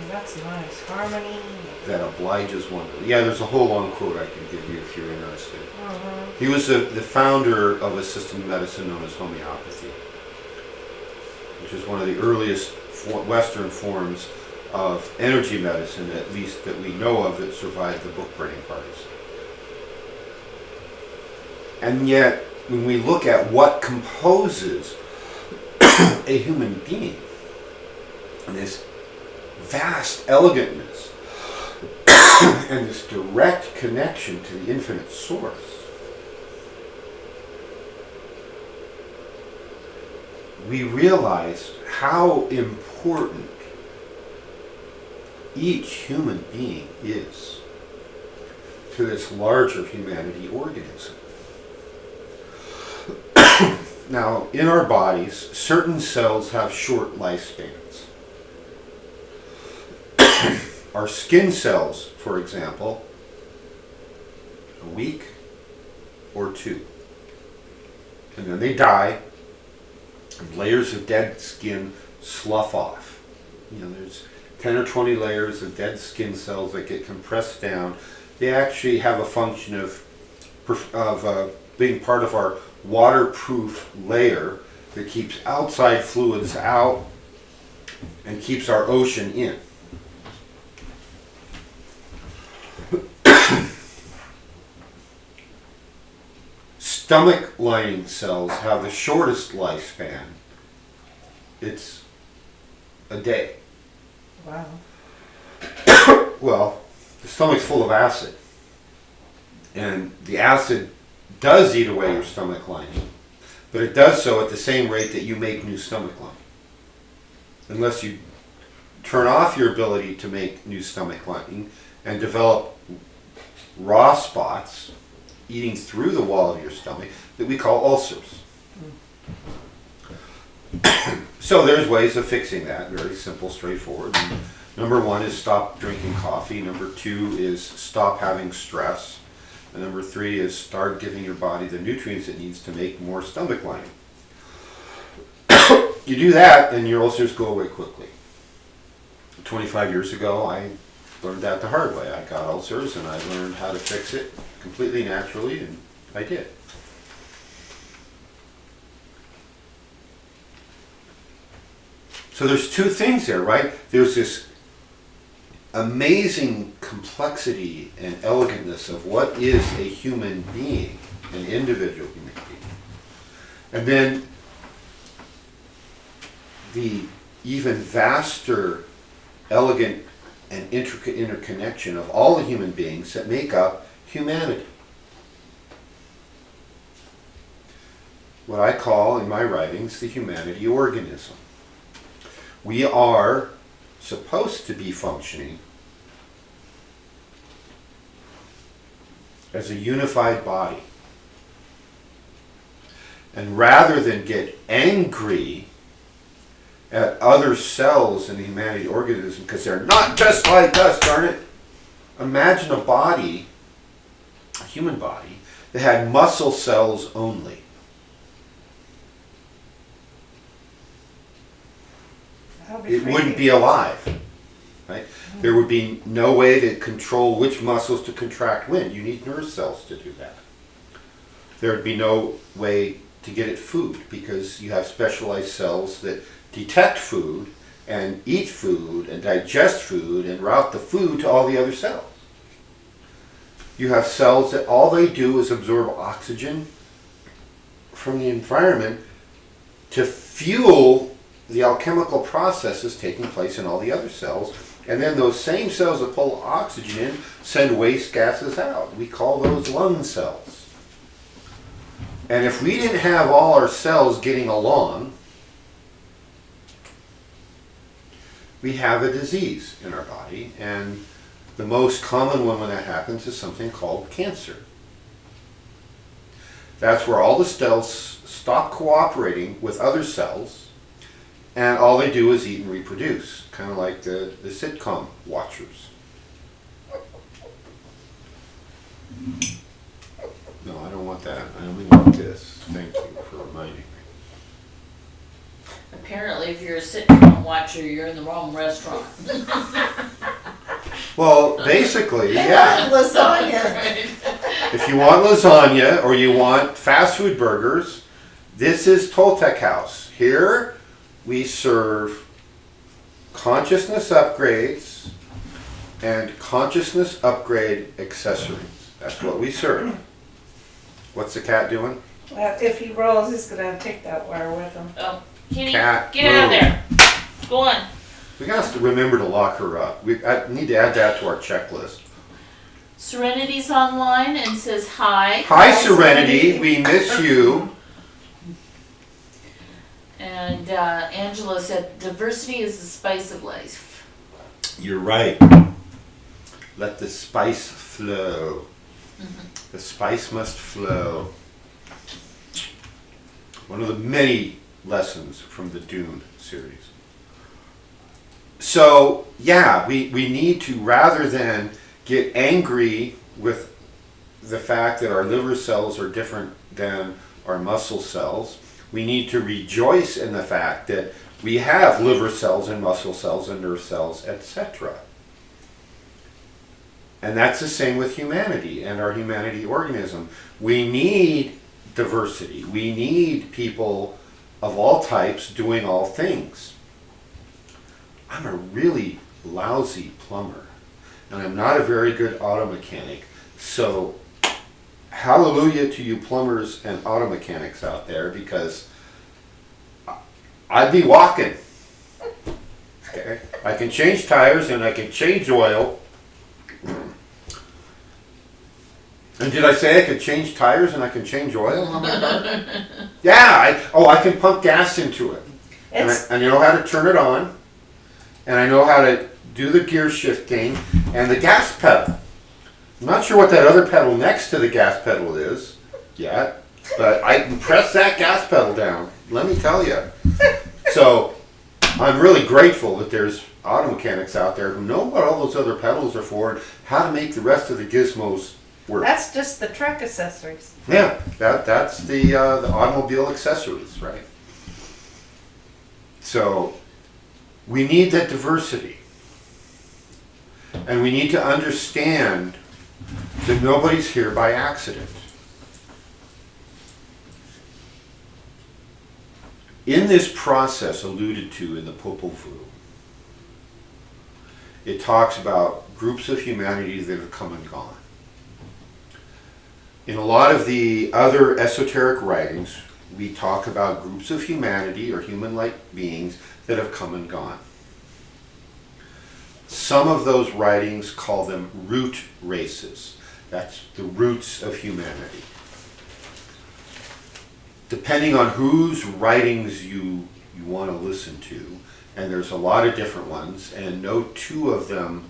That's nice. Harmony. That obliges wonderment. Yeah, there's a whole long quote I can give you if you're interested. He was the founder of a system of medicine known as homeopathy, which is one of the earliest Western forms of energy medicine, at least that we know of, that survived the book burning parties. And yet, when we look at what composes a human being, and this vast elegantness, and this direct connection to the infinite source, we realize how important each human being is to this larger humanity organism. Now, in our bodies, certain cells have short lifespans. Our skin cells, for example, a week or two. And then they die, and layers of dead skin slough off. You know, there's 10 or 20 layers of dead skin cells that get compressed down. They actually have a function of being part of our waterproof layer that keeps outside fluids out and keeps our ocean in. Stomach lining cells have the shortest lifespan. It's a day. Wow. Well, the stomach's full of acid. And the acid does eat away your stomach lining, but it does so at the same rate that you make new stomach lining. Unless you turn off your ability to make new stomach lining and develop raw spots eating through the wall of your stomach that we call ulcers. So there's ways of fixing that, very simple, straightforward. And number one is stop drinking coffee. Number two is stop having stress. And number three is start giving your body the nutrients it needs to make more stomach lining. You do that and your ulcers go away quickly. 25 years ago, I learned that the hard way. I got ulcers and I learned how to fix it completely naturally, and I did. So there's two things there, right? There's this amazing complexity and elegantness of what is a human being, an individual human being. And then the even vaster, elegant, and intricate interconnection of all the human beings that make up humanity. What I call in my writings the humanity organism. We are supposed to be functioning as a unified body. And rather than get angry at other cells in the humanity organism because they're not just like us, darn it, imagine a body, a human body, that had muscle cells only. It wouldn't be alive, right? There would be no way to control which muscles to contract when. You need nerve cells to do that. There would be no way to get it food because you have specialized cells that detect food and eat food and digest food and route the food to all the other cells. You have cells that all they do is absorb oxygen from the environment to fuel the alchemical processes taking place in all the other cells, and then those same cells that pull oxygen in send waste gases out. We call those lung cells. And if we didn't have all our cells getting along, we have a disease in our body, and the most common one when that happens is something called cancer. That's where all the cells stop cooperating with other cells, and all they do is eat and reproduce, kind of like the sitcom watchers. No, I don't want that. I only want this. Thank you for reminding me. Apparently, if you're a sitcom watcher, you're in the wrong restaurant. Well, basically, yeah. Lasagna. If you want lasagna or you want fast food burgers, this is Toltec House. Here we serve consciousness upgrades and consciousness upgrade accessories. That's what we serve. What's the cat doing? Well, if he rolls, he's gonna take that wire with him. Oh, Kitty, Cat, get out of move. there. Go on. We got to remember to lock her up. I need to add that to our checklist. Serenity's online and says hi. Hi, Serenity. We miss you. And Angela said, diversity is the spice of life. You're right. Let the spice flow. The spice must flow. One of the many lessons from the Dune series. So, yeah, we need to, rather than get angry with the fact that our liver cells are different than our muscle cells, we need to rejoice in the fact that we have liver cells and muscle cells and nerve cells, etc. And that's the same with humanity and our humanity organism. We need diversity. We need people of all types doing all things. I'm a really lousy plumber, and I'm not a very good auto mechanic. So, hallelujah to you plumbers and auto mechanics out there, because I'd be walking. Okay? I can change tires and I can change oil. And did I say I could change tires and I can change oil on my car? Yeah, I can pump gas into it. And I know how to turn it on. And I know how to do the gear shifting and the gas pedal. I'm not sure what that other pedal next to the gas pedal is yet, but I can press that gas pedal down, let me tell you. So I'm really grateful that there's auto mechanics out there who know what all those other pedals are for and how to make the rest of the gizmos work. That's just the truck accessories. Yeah, that's the automobile accessories, right? So we need that diversity. And we need to understand that nobody's here by accident. In this process alluded to in the Popol Vuh, it talks about groups of humanity that have come and gone. In a lot of the other esoteric writings, we talk about groups of humanity or human-like beings that have come and gone. Some of those writings call them root races. That's the roots of humanity. Depending on whose writings you want to listen to, and there's a lot of different ones, and no two of them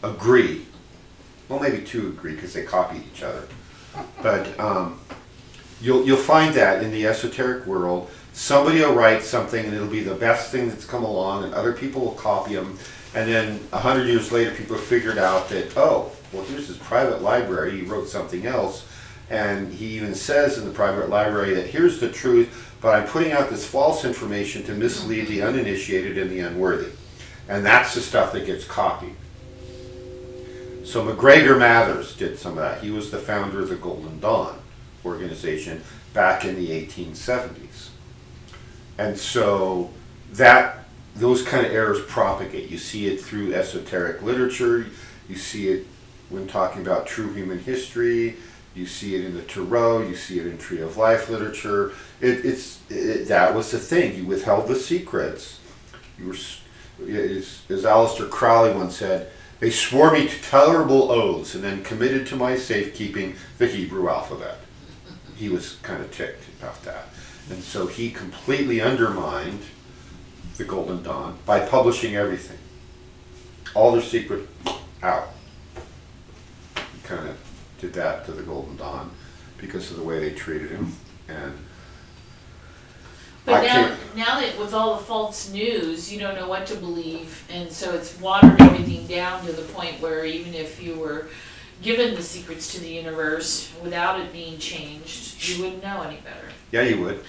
agree. Well, maybe two agree because they copy each other. But you'll find that in the esoteric world, somebody will write something and it'll be the best thing that's come along, and other people will copy them. And then 100 years later, people figured out that, oh, well, here's his private library. He wrote something else. And he even says in the private library that here's the truth, but I'm putting out this false information to mislead the uninitiated and the unworthy. And that's the stuff that gets copied. So MacGregor Mathers did some of that. He was the founder of the Golden Dawn organization back in the 1870s. And so those kind of errors propagate. You see it through esoteric literature. You see it when talking about true human history. You see it in the Tarot. You see it in Tree of Life literature. That was the thing. You withheld the secrets. You were, as Aleister Crowley once said, they swore me to tolerable oaths and then committed to my safekeeping the Hebrew alphabet. he was kind of ticked about that. And so he completely undermined the Golden Dawn by publishing everything. All their secret out. He kind of did that to the Golden Dawn because of the way they treated him. And But I can't- now that with all the false news, you don't know what to believe, and so it's watered everything down to the point where even if you were given the secrets to the universe without it being changed, you wouldn't know any better. Yeah, you would.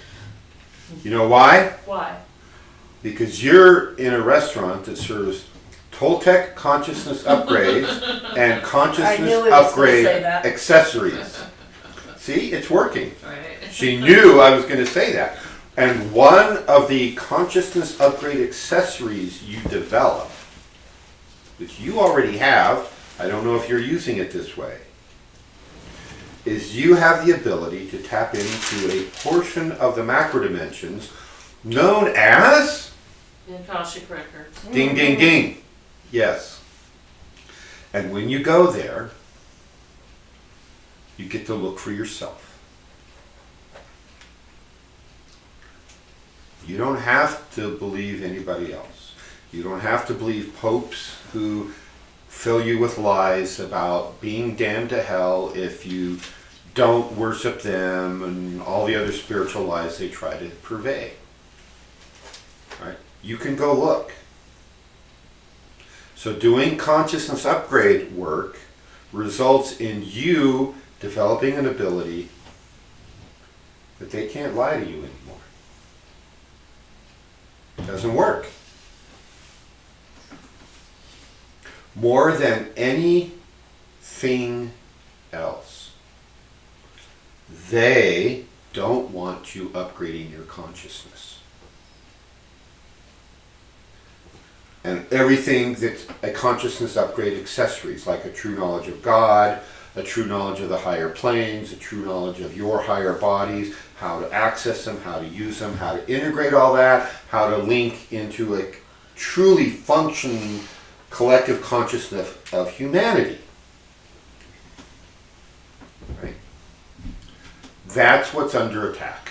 You know why? Why? Because you're in a restaurant that serves Toltec consciousness upgrades and I consciousness knew he was gonna upgrade say that. accessories. See, it's working. Right. She knew I was going to say that. And one of the consciousness upgrade accessories you develop, which you already have, I don't know if you're using it this way, is you have the ability to tap into a portion of the macro dimensions known as The Akashic Records. ding, ding, ding. Yes. And when you go there, you get to look for yourself. You don't have to believe anybody else. You don't have to believe popes who fill you with lies about being damned to hell if you don't worship them and all the other spiritual lies they try to purvey. Right? You can go look. So doing consciousness upgrade work results in you developing an ability that they can't lie to you anymore. It doesn't work. More than anything else, they don't want you upgrading your consciousness. And everything that's a consciousness upgrade accessories, like a true knowledge of God, a true knowledge of the higher planes, a true knowledge of your higher bodies, how to access them, how to use them, how to integrate all that, how to link into a truly functioning collective consciousness of humanity. Right? That's what's under attack.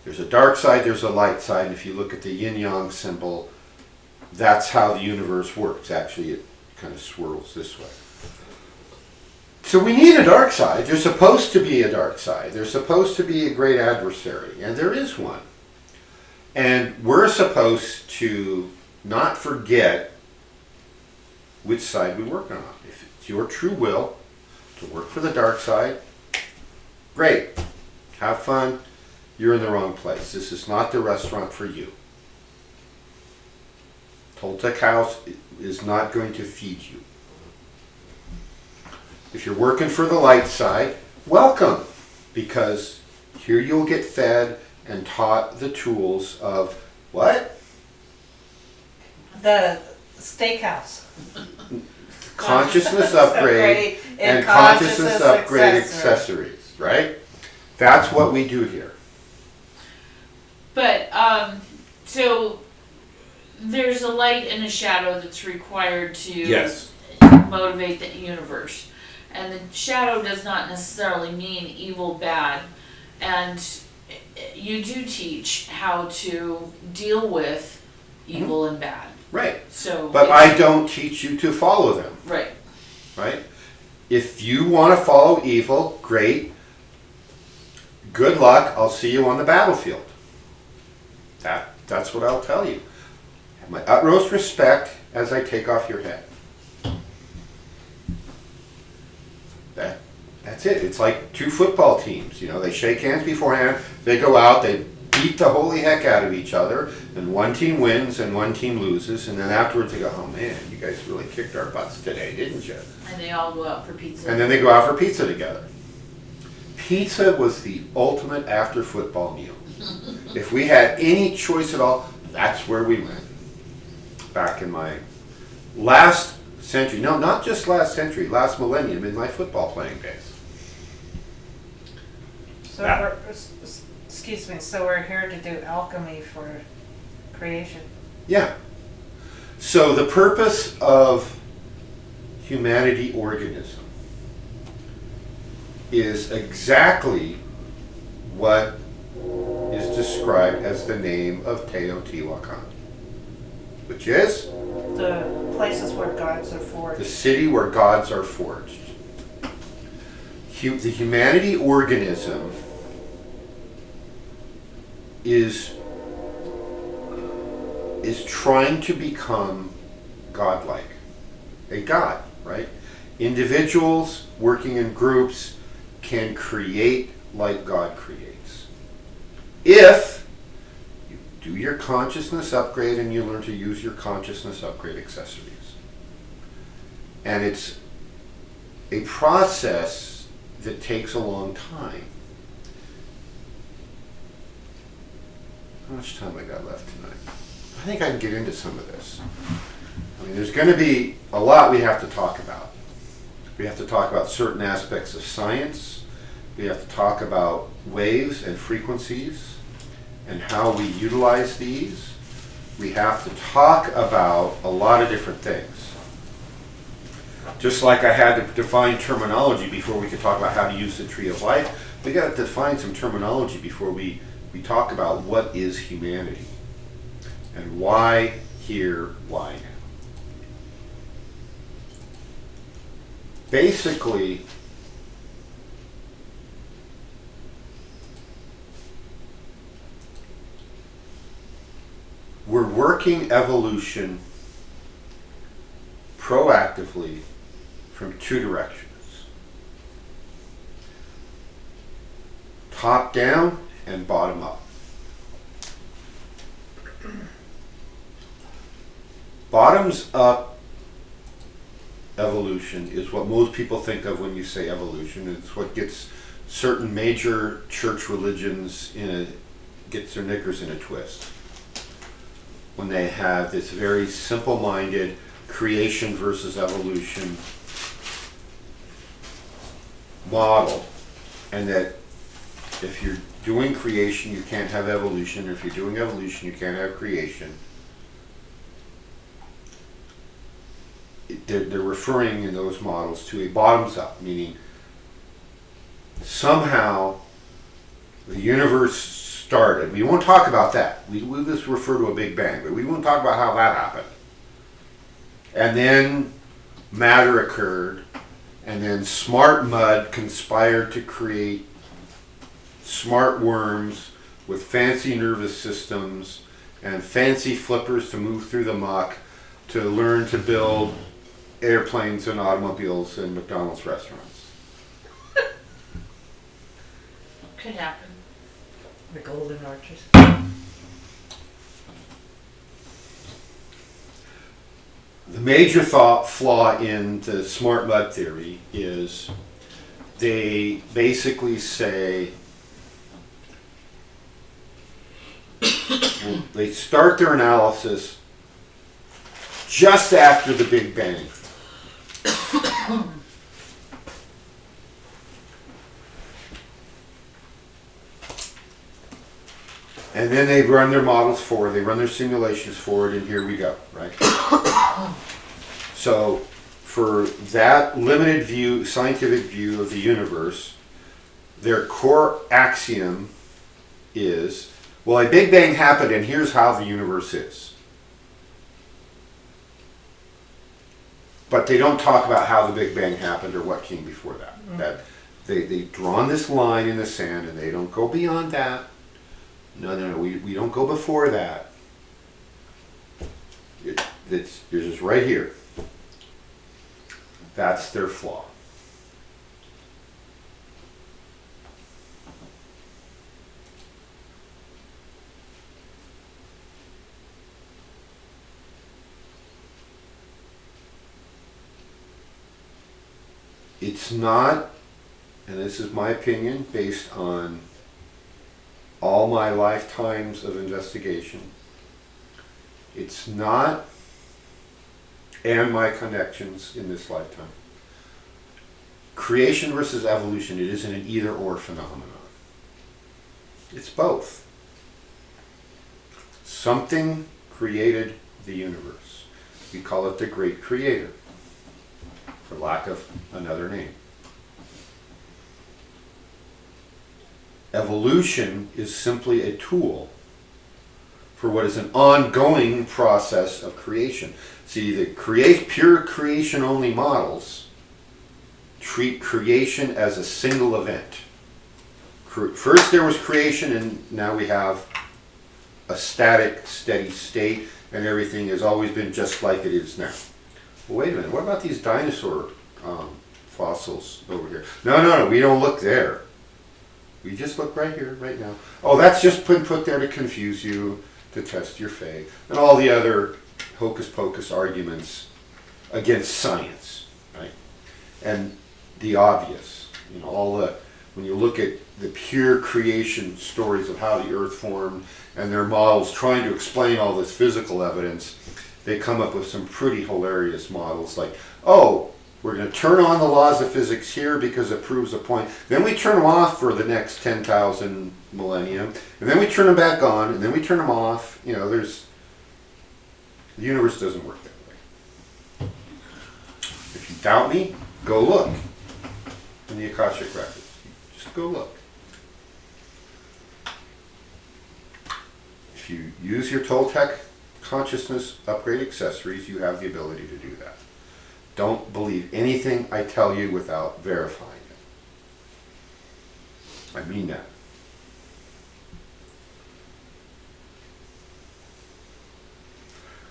There's a dark side, there's a light side, and if you look at the yin-yang symbol, that's how the universe works. Actually, it kind of swirls this way. So we need a dark side. There's supposed to be a dark side. There's supposed to be a great adversary, and there is one. And we're supposed to not forget which side we work on. If it's your true will to work for the dark side, great. Have fun. You're in the wrong place. This is not the restaurant for you. Toltec House is not going to feed you. If you're working for the light side, welcome, because here you'll get fed and taught the tools of what? The steakhouse. Consciousness upgrade and consciousness upgrade accessories, right? That's what we do here. But, so there's a light and a shadow that's required to Yes. motivate the universe. And the shadow does not necessarily mean evil, bad. And you do teach how to deal with evil and bad. Right. So, But I don't teach you to follow them, right. right? If you want to follow evil, great. Good luck. I'll see you on the battlefield. That's what I'll tell you. Have my utmost respect as I take off your head. That's it. It's like two football teams. You know, they shake hands beforehand. They go out. They beat the holy heck out of each other, and one team wins and one team loses. And then afterwards they go, "Oh man, you guys really kicked our butts today, didn't you?" And they all go out for pizza. And then they go out for pizza together. Pizza was the ultimate after football meal. If we had any choice at all, that's where we went. Back in my last century, no, not just last century, last millennium, in my football playing days. So Yeah. excuse me, so we're here to do alchemy for creation. Yeah. So the purpose of humanity organism is exactly what is described as the name of Teotihuacan, which is The places where gods are the forged. city where gods are forged. The humanity organism is trying to become godlike, a god, right? Individuals working in groups can create like God creates. If you do your consciousness upgrade and you learn to use your consciousness upgrade accessories. And it's a process that takes a long time. How much time I got left tonight? I think I can get into some of this. I mean, there's going to be a lot we have to talk about. We have to talk about certain aspects of science. We have to talk about waves and frequencies and how we utilize these. We have to talk about a lot of different things. Just like I had to define terminology before we could talk about how to use the tree of life, we got to define some terminology before we talk about what is humanity and why here, why now. Basically, we're working evolution proactively from two directions. Top down and bottom up. Bottoms up evolution is what most people think of when you say evolution. It's what gets certain major church religions gets their knickers in a twist. When they have this very simple-minded creation versus evolution model, and that if you're doing creation, you can't have evolution. If you're doing evolution, you can't have creation. They're referring in those models to a bottoms up, meaning somehow the universe started. We won't talk about that. We'll just refer to a Big Bang, but we won't talk about how that happened. And then matter occurred, and then smart mud conspired to create smart worms with fancy nervous systems and fancy flippers to move through the muck to learn to build airplanes and automobiles and McDonald's restaurants. Could happen. The golden arches. The major flaw in the smart mud theory is they basically say, they start their analysis just after the Big Bang. And then they run their models forward, they run their simulations forward, and here we go, right? So, for that limited view, scientific view of the universe, their core axiom is, well, a Big Bang happened and here's how the universe is. But they don't talk about how the Big Bang happened or what came before that. Mm-hmm. That they've drawn this line in the sand and they don't go beyond that. No, we don't go before that. It's just right here. That's their flaw. It's not, and this is my opinion based on all my lifetimes of investigation, it's not, and my connections in this lifetime, creation versus evolution, it isn't an either-or phenomenon. It's both. Something created the universe. We call it the Great Creator, for lack of another name. Evolution is simply a tool for what is an ongoing process of creation. See, the pure creation-only models treat creation as a single event. First there was creation, and now we have a static, steady state, and everything has always been just like it is now. Well, wait a minute, what about these dinosaur fossils over here? No, we don't look there. We just look right here, right now. Oh, that's just been put there to confuse you, to test your faith, and all the other hocus pocus arguments against science, right? And the obvious, when you look at the pure creation stories of how the earth formed and their models trying to explain all this physical evidence, they come up with some pretty hilarious models like, oh, we're going to turn on the laws of physics here because it proves a point. Then we turn them off for the next 10,000 millennium, and then we turn them back on, and then we turn them off. The universe doesn't work that way. If you doubt me, go look in the Akashic records. Just go look. If you use your Toltec consciousness upgrade accessories, you have the ability to do that. Don't believe anything I tell you without verifying it. I mean that.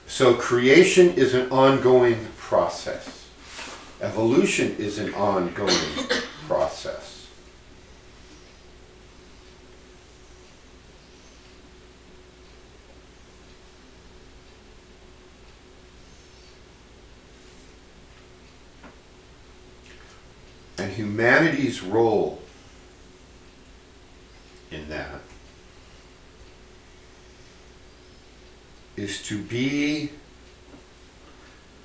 So creation is an ongoing process. Evolution is an ongoing process. And humanity's role in that is to be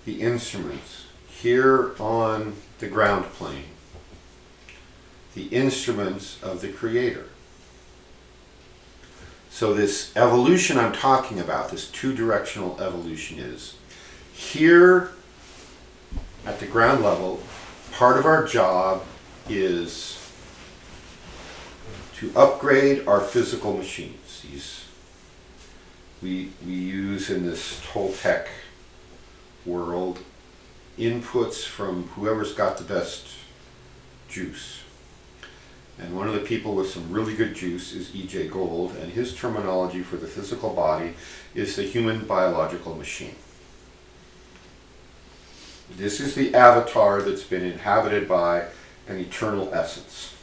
the instruments here on the ground plane, the instruments of the Creator. So this evolution I'm talking about, this two-directional evolution, is here at the ground level. Part of our job is to upgrade our physical machines. We use in this Toltec world inputs from whoever's got the best juice. And one of the people with some really good juice is E.J. Gold, and his terminology for the physical body is the human biological machine. This is the avatar that's been inhabited by an eternal essence.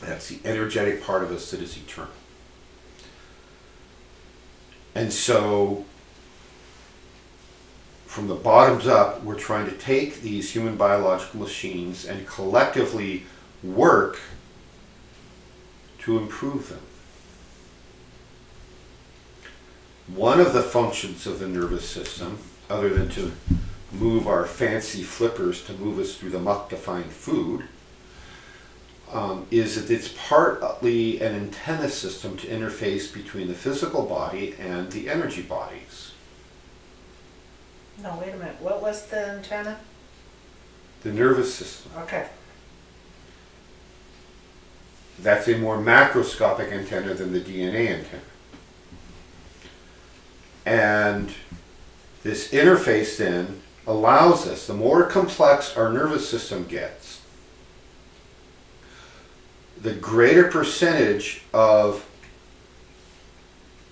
That's the energetic part of us that is eternal. And so, from the bottoms up, we're trying to take these human biological machines and collectively work to improve them. One of the functions of the nervous system, other than to move our fancy flippers to move us through the muck to find food, is that it's partly an antenna system to interface between the physical body and the energy bodies. No, wait a minute. What was the antenna? The nervous system. Okay. That's a more macroscopic antenna than the DNA antenna. And this interface then allows us, the more complex our nervous system gets, the greater percentage of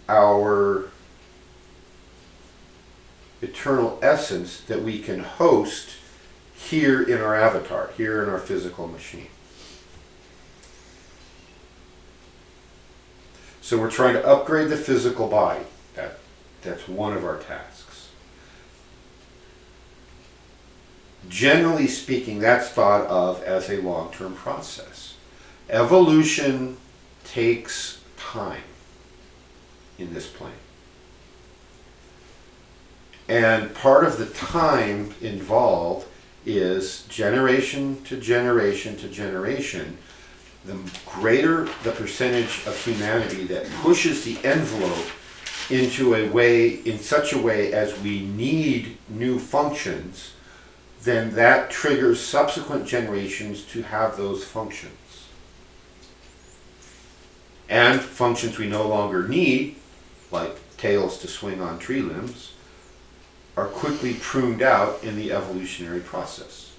our eternal essence that we can host here in our avatar, here in our physical machine. So we're trying to upgrade the physical body. That's one of our tasks. Generally speaking, that's thought of as a long-term process. Evolution takes time in this plane. And part of the time involved is generation to generation to generation, the greater the percentage of humanity that pushes the envelope in such a way as we need new functions, then that triggers subsequent generations to have those functions. And functions we no longer need, like tails to swing on tree limbs, are quickly pruned out in the evolutionary process.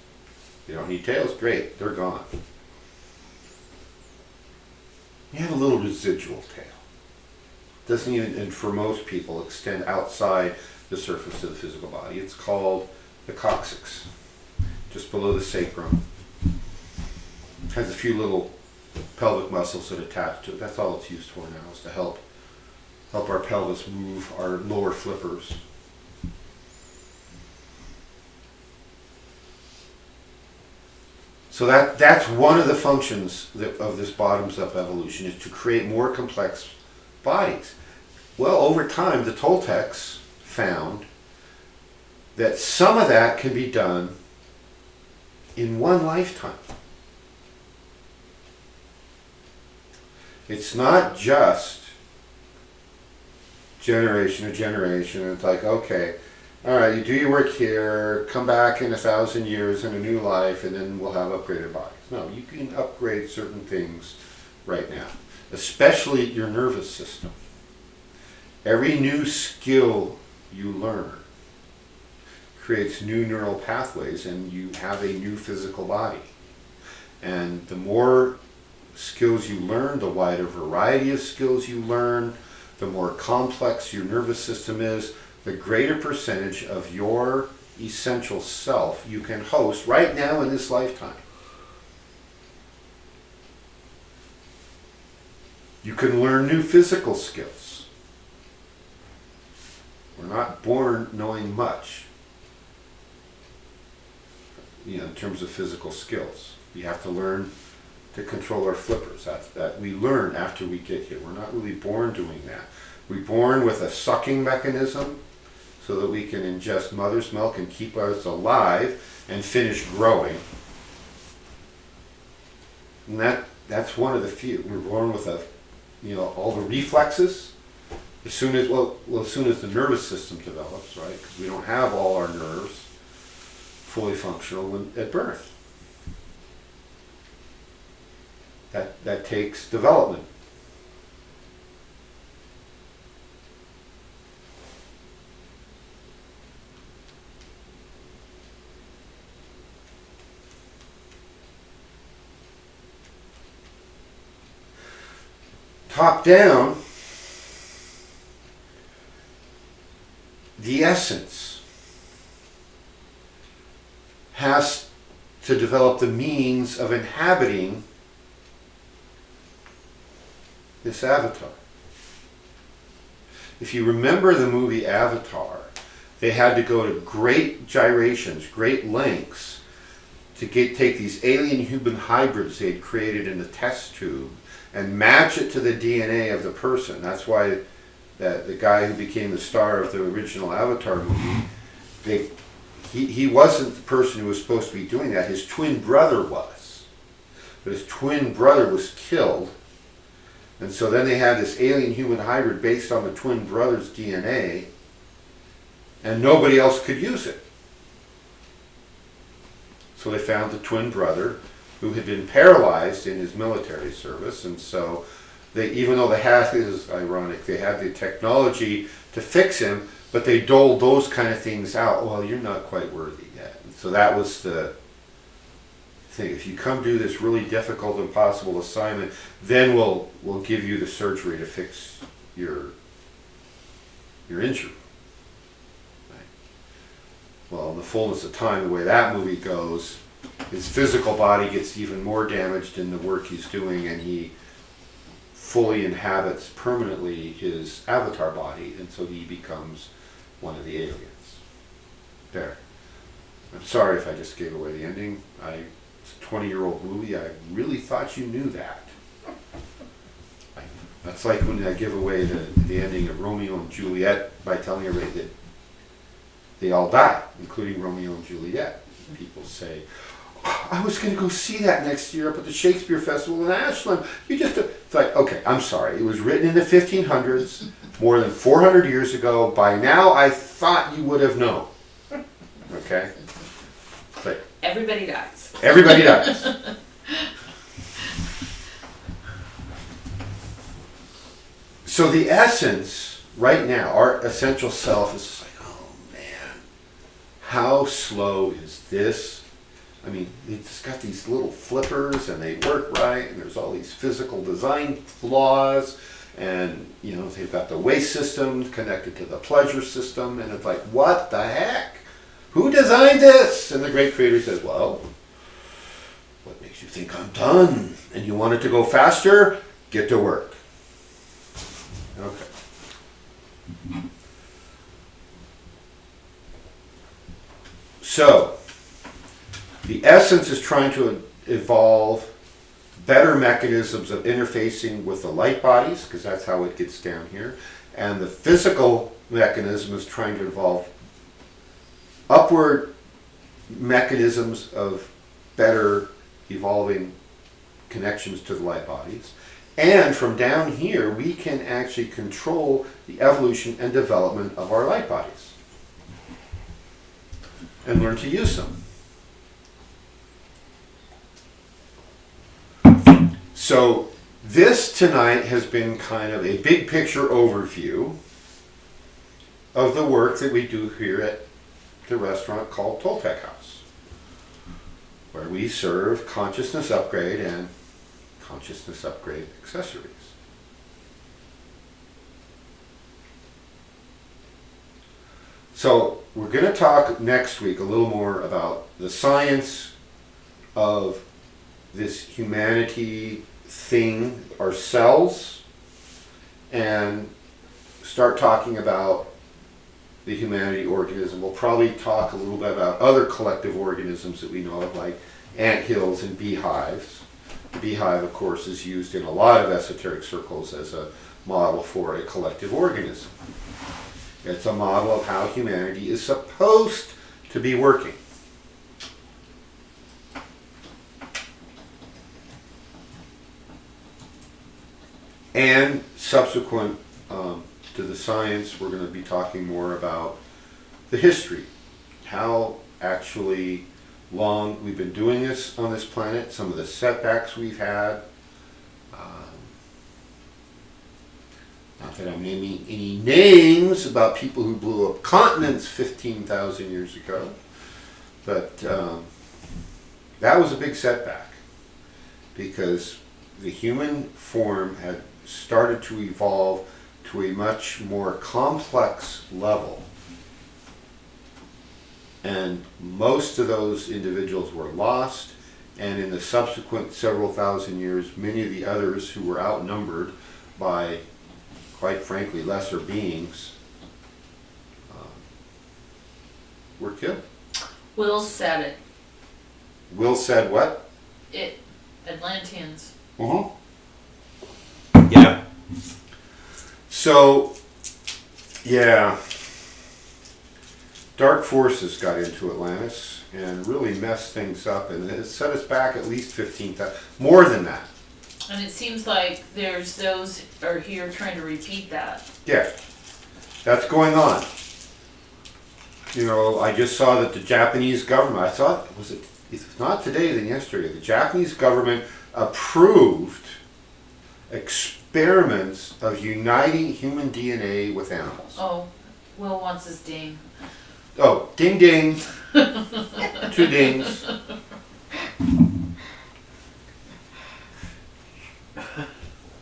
You don't need tails? Great, they're gone. You have a little residual tail. Doesn't even, and for most people, extend outside the surface of the physical body. It's called the coccyx, just below the sacrum. It has a few little pelvic muscles that attach to it. That's all it's used for now, is to help our pelvis move our lower flippers. So that's one of the functions of this bottoms-up evolution, is to create more complex bodies. Well, over time, the Toltecs found that some of that can be done in one lifetime. It's not just generation to generation. It's like, okay, all right, you do your work here, come back in 1,000 years in a new life, and then we'll have upgraded bodies. No, you can upgrade certain things right now, especially your nervous system. Every new skill you learn creates new neural pathways, and you have a new physical body. And the more skills you learn, the wider variety of skills you learn, the more complex your nervous system is, the greater percentage of your essential self you can host right now in this lifetime. You can learn new physical skills. We're not born knowing much, in terms of physical skills. We have to learn to control our flippers. That we learn after we get here. We're not really born doing that. We're born with a sucking mechanism so that we can ingest mother's milk and keep us alive and finish growing. And that's one of the few. We're born with all the reflexes. As soon as the nervous system develops, right? Because we don't have all our nerves fully functional at birth. That takes development. Top down, the essence has to develop the means of inhabiting this avatar. If you remember the movie Avatar, they had to go to great gyrations, great lengths to take these alien human hybrids they'd created in the test tube and match it to the DNA of the person. That's why the guy who became the star of the original Avatar movie, he wasn't the person who was supposed to be doing that. His twin brother was. But his twin brother was killed. And so then they had this alien human hybrid based on the twin brother's DNA, and nobody else could use it. So they found the twin brother who had been paralyzed in his military service, and so even though they had, this is ironic, they had the technology to fix him, but they doled those kind of things out. Well, you're not quite worthy yet. And so that was the thing. If you come do this really difficult, impossible assignment, then we'll give you the surgery to fix your injury. Right? Well, in the fullness of time, the way that movie goes, his physical body gets even more damaged in the work he's doing, and he fully inhabits permanently his avatar body, and so he becomes one of the aliens. There. I'm sorry if I just gave away the ending. It's a 20-year-old movie. I really thought you knew that. That's like when I give away the ending of Romeo and Juliet by telling everybody that they all die, including Romeo and Juliet. People say, I was going to go see that next year up at the Shakespeare Festival in Ashland. It's like, okay, I'm sorry. It was written in the 1500s, more than 400 years ago. By now, I thought you would have known. Okay? It's like, Everybody dies. Everybody dies. So the essence, right now, our essential self is just like, oh man, how slow is this? I mean, it's got these little flippers and they work right, and there's all these physical design flaws, and you know, they've got the waste system connected to the pleasure system, and it's like, what the heck? Who designed this? And the great creator says, well, what makes you think I'm done? And you want it to go faster? Get to work. Okay. So, the essence is trying to evolve better mechanisms of interfacing with the light bodies, because that's how it gets down here. And the physical mechanism is trying to evolve upward mechanisms of better evolving connections to the light bodies. And from down here, we can actually control the evolution and development of our light bodies and learn to use them. So this tonight has been kind of a big picture overview of the work that we do here at the restaurant called Toltec House, where we serve consciousness upgrade and consciousness upgrade accessories. So we're going to talk next week a little more about the science of this humanity thing, ourselves, and start talking about the humanity organism. We'll probably talk a little bit about other collective organisms that we know of, like anthills and beehives. The beehive, of course, is used in a lot of esoteric circles as a model for a collective organism. It's a model of how humanity is supposed to be working. And subsequent to the science, we're going to be talking more about the history, how actually long we've been doing this on this planet, some of the setbacks we've had. Not that I'm naming any names about people who blew up continents 15,000 years ago, but that was a big setback because the human form had started to evolve to a much more complex level. And most of those individuals were lost, and in the subsequent several thousand years, many of the others who were outnumbered by, quite frankly, lesser beings were killed. Will said it. Will said what? It. Atlanteans. Uh-huh. Yeah. So, yeah. Dark forces got into Atlantis and really messed things up, and it set us back at least 15,000, more than that. And it seems like there's those are here trying to repeat that. Yeah, that's going on. You know, I just saw that the Japanese government, I thought, if not today, then yesterday, the Japanese government approved experiments of uniting human DNA with animals. Oh, Will wants his ding. Oh, ding ding. 2 dings.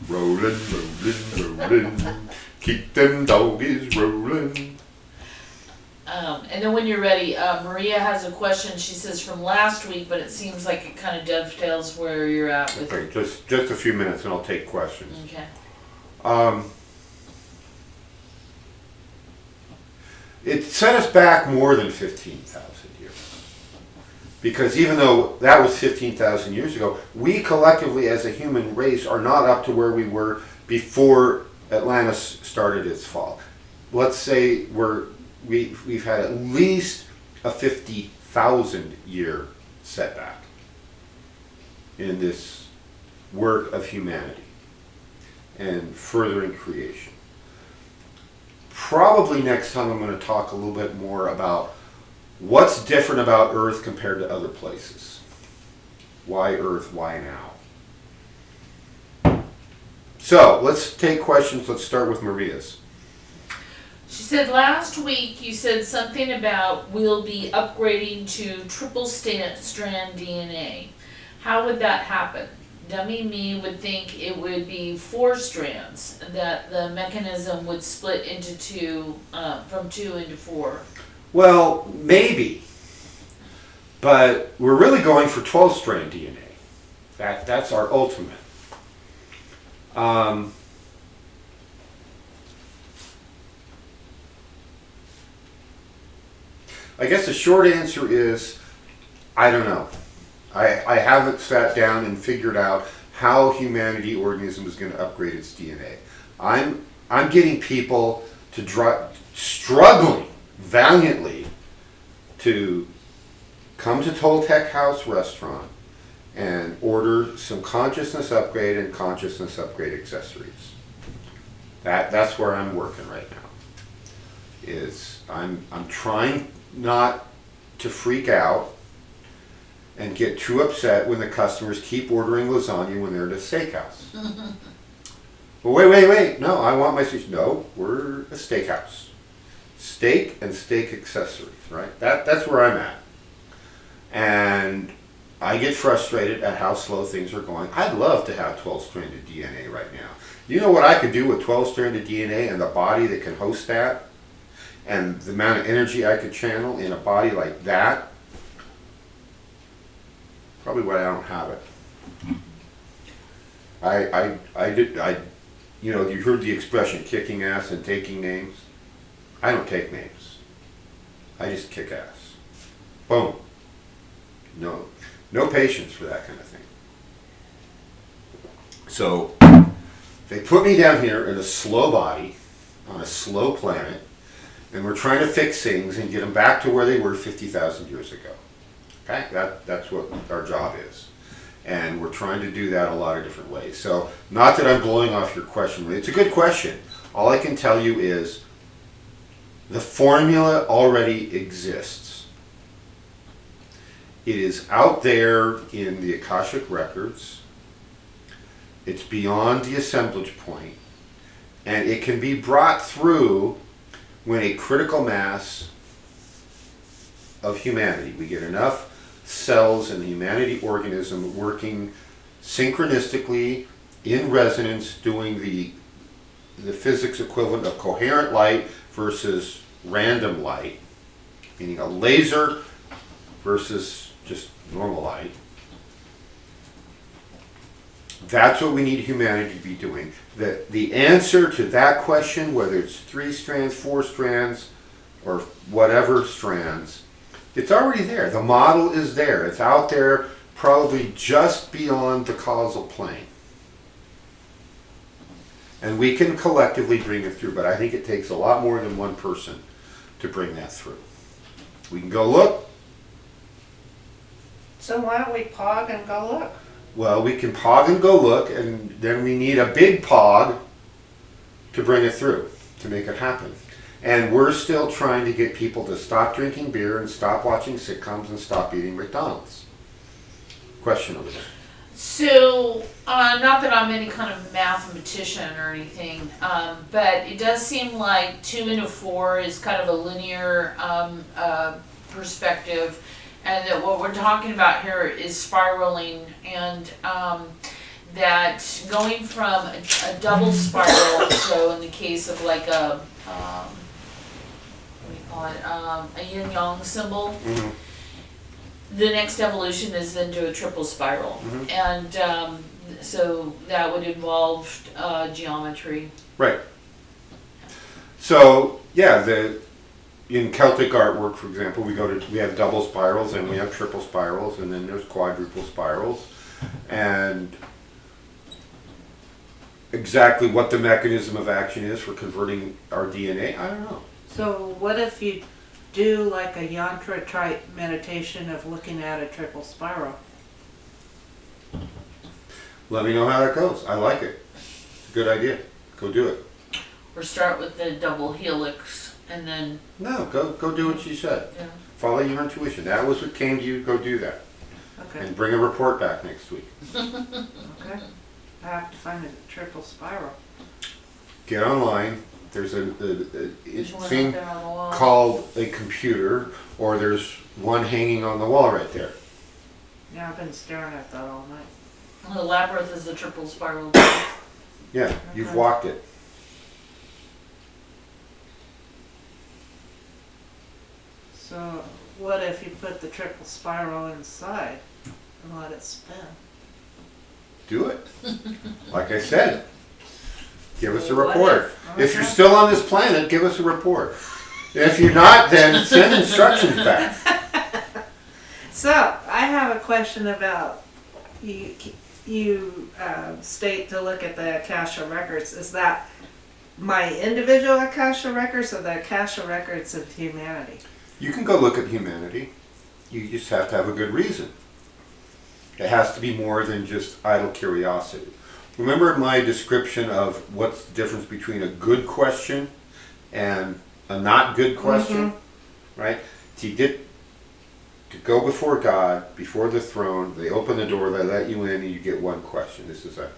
Rollin', rollin', rollin'. Keep them doggies rollin'. And then when you're ready, Maria has a question. She says from last week, but it seems like it kind of dovetails where you're at with. Okay, just a few minutes and I'll take questions. Okay. It set us back more than 15,000 years. Because even though that was 15,000 years ago, we collectively as a human race are not up to where we were before Atlantis started its fall. Let's say we've had at least a 50,000 year setback in this work of humanity and furthering creation. Probably next time I'm going to talk a little bit more about what's different about Earth compared to other places. Why Earth? Why now? So let's take questions. Let's start with Maria's. She said last week you said something about we'll be upgrading to triple strand DNA. How would that happen? Dummy me would think it would be 4 strands, that the mechanism would split into 2, from 2 into 4. Well, maybe, but we're really going for 12-strand DNA. That's our ultimate. I guess the short answer is, I don't know. I haven't sat down and figured out how humanity organism is going to upgrade its DNA. I'm getting people to struggling valiantly to come to Toltec House restaurant and order some consciousness upgrade and consciousness upgrade accessories. That's where I'm working right now. Is I'm trying not to freak out and get too upset when the customers keep ordering lasagna when they're at a steakhouse. Well, wait. No, I want my sushi. No, we're a steakhouse. Steak and steak accessories, right? That's where I'm at. And I get frustrated at how slow things are going. I'd love to have 12-stranded DNA right now. You know what I could do with 12-stranded DNA and the body that can host that? And the amount of energy I could channel in a body like that? Probably why I don't have it. You know, you heard the expression kicking ass and taking names. I don't take names. I just kick ass. Boom. No patience for that kind of thing. So, they put me down here in a slow body, on a slow planet, and we're trying to fix things and get them back to where they were 50,000 years ago. Okay? That's what our job is. And we're trying to do that a lot of different ways. So, not that I'm blowing off your question. It's a good question. All I can tell you is the formula already exists. It is out there in the Akashic records. It's beyond the assemblage point. And it can be brought through when a critical mass of humanity, we get enough cells in the humanity organism working synchronistically in resonance, doing the physics equivalent of coherent light versus random light, meaning a laser versus just normal light. That's what we need humanity to be doing. The answer to that question, whether it's 3 strands, 4 strands, or whatever strands, it's already there. The model is there. It's out there, probably just beyond the causal plane. And we can collectively bring it through, but I think it takes a lot more than one person to bring that through. We can go look. So why don't we pog and go look? Well, we can pog and go look, and then we need a big pog to bring it through, to make it happen. And we're still trying to get people to stop drinking beer and stop watching sitcoms and stop eating McDonald's. Question over there. So, not that I'm any kind of mathematician or anything, but it does seem like 2 into 4 is kind of a linear perspective, and that what we're talking about here is spiraling, and that going from a double spiral, so in the case of like a, what do you call it, a yin-yang symbol, Mm-hmm. the next evolution is then to a triple spiral. Mhm. And so that would involve geometry. Right. So, yeah, in Celtic artwork, for example, we have double spirals and we have triple spirals, and then there's quadruple spirals. And exactly what the mechanism of action is for converting our DNA, I don't know. So what if you do like a yantra type meditation of looking at a triple spiral? Let me know how that goes. I like it. It's a good idea. Go do it. Or start with the double helix and then, No, go do what you said. yeah. Follow your intuition. That was what came to you. Go do that. Okay. And bring a report back next week. Okay. I have to find a triple spiral. Get online. There's a There's one thing out there on the wall. called a computer, or there's one hanging on the wall right there. Yeah, I've been staring at that all night. The labyrinth is the triple spiral. Yeah, you've Okay. walked it. So what if you put the triple spiral inside and let it spin? Do it. Like I said, give us a What report. If you're Okay. still on this planet, give us a report. If you're not, then send instructions back. So I have a question about you. You state to look at the Akasha records. Is that my individual Akasha records or the Akasha records of humanity? You can go look at humanity. You just have to have a good reason. It has to be more than just idle curiosity. Remember my description of what's the difference between a good question and a not good question? Right? To get to go before God, before the throne, they open the door, they let you in, and you get one question. This is a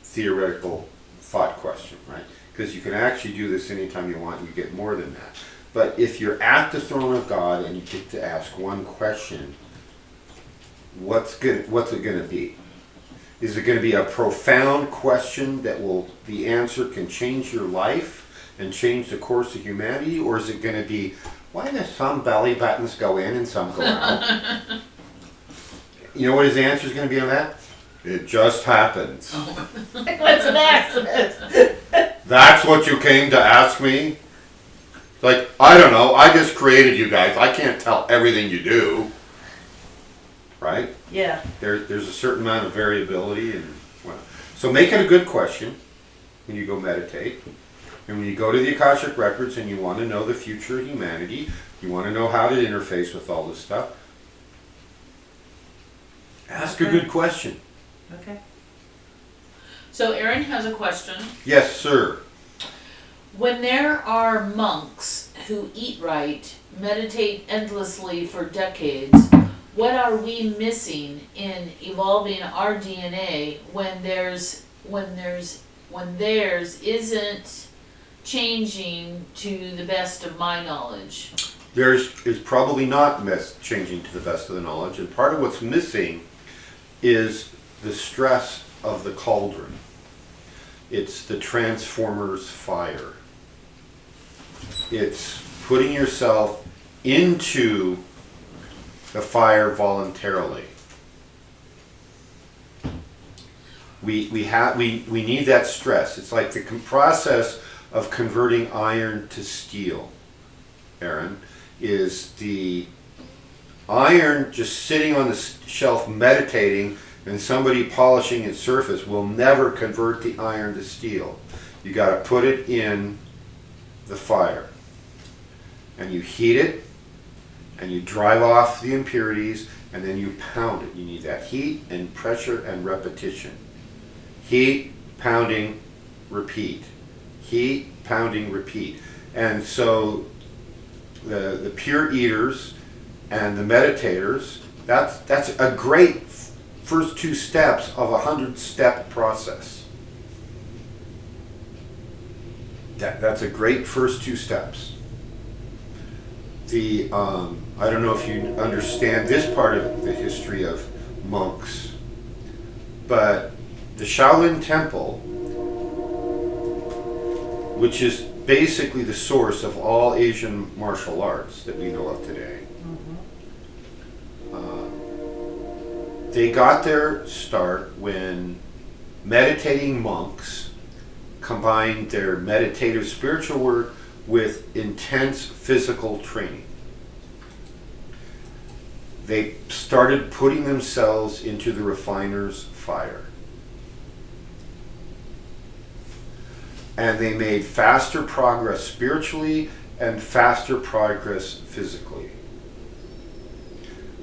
theoretical thought question, right? Because you can actually do this anytime you want, and you get more than that. But if you're at the throne of God and you get to ask one question, what's it going to be? Is it going to be a profound question that the answer can change your life and change the course of humanity? Or is it going to be, why do some belly buttons go in and some go out? You know what his answer is going to be on that? It just happens. What's an accident? That's what you came to ask me? Like, I don't know, I just created you guys. I can't tell everything you do. Right? Yeah. There's a certain amount of variability, and well, so make it a good question when you go meditate. And when you go to the Akashic Records and you want to know the future of humanity, you want to know how to interface with all this stuff, ask a Okay. good question. Okay. So Aaron has a question. Yes, sir. When there are monks who eat right, meditate endlessly for decades, what are we missing in evolving our DNA when theirs isn't changing to the best of my knowledge? There's is probably not changing to the best of the knowledge, and part of what's missing is the stress of the cauldron. It's the transformer's fire. It's putting yourself into the fire voluntarily. We need that stress. It's like the process of converting iron to steel, Aaron, is the iron just sitting on the shelf meditating and somebody polishing its surface will never convert the iron to steel. You got to put it in the fire and you heat it and you drive off the impurities and then you pound it. You need that heat and pressure and repetition. Heat, pounding, repeat. Heat, pounding, repeat. And so the pure eaters and the meditators, that's a great first 2 steps of a 100-step process. That's a great first 2 steps. I don't know if you understand this part of the history of monks, but the Shaolin Temple, which is basically the source of all Asian martial arts that we know of today, they got their start when meditating monks combined their meditative spiritual work with intense physical training. They started putting themselves into the refiner's fire. And they made faster progress spiritually and faster progress physically.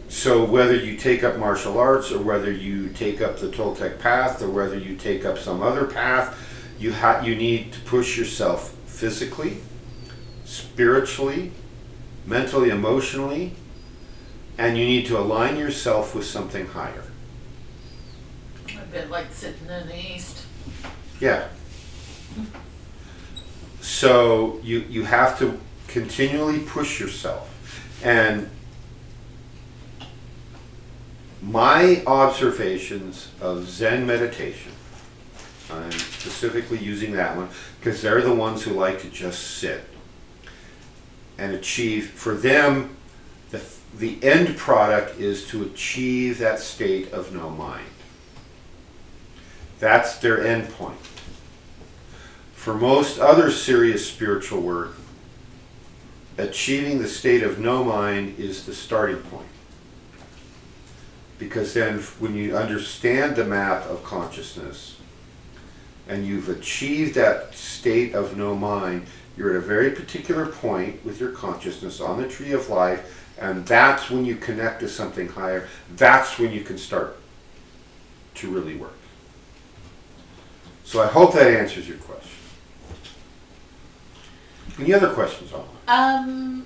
So whether you take up martial arts or whether you take up the Toltec path or whether you take up some other path, you need to push yourself physically, spiritually, mentally, emotionally, and you need to align yourself with something higher. A bit like sitting in the east. Yeah. So you have to continually push yourself. And my observations of Zen meditation, I'm specifically using that one because they're the ones who like to just sit and achieve. For them, the end product is to achieve that state of no mind. That's their end point. For most other serious spiritual work, achieving the state of no mind is the starting point. Because then when you understand the map of consciousness and you've achieved that state of no mind, you're at a very particular point with your consciousness on the tree of life, and that's when you connect to something higher. That's when you can start to really work. So I hope that answers your question. Any other questions on that?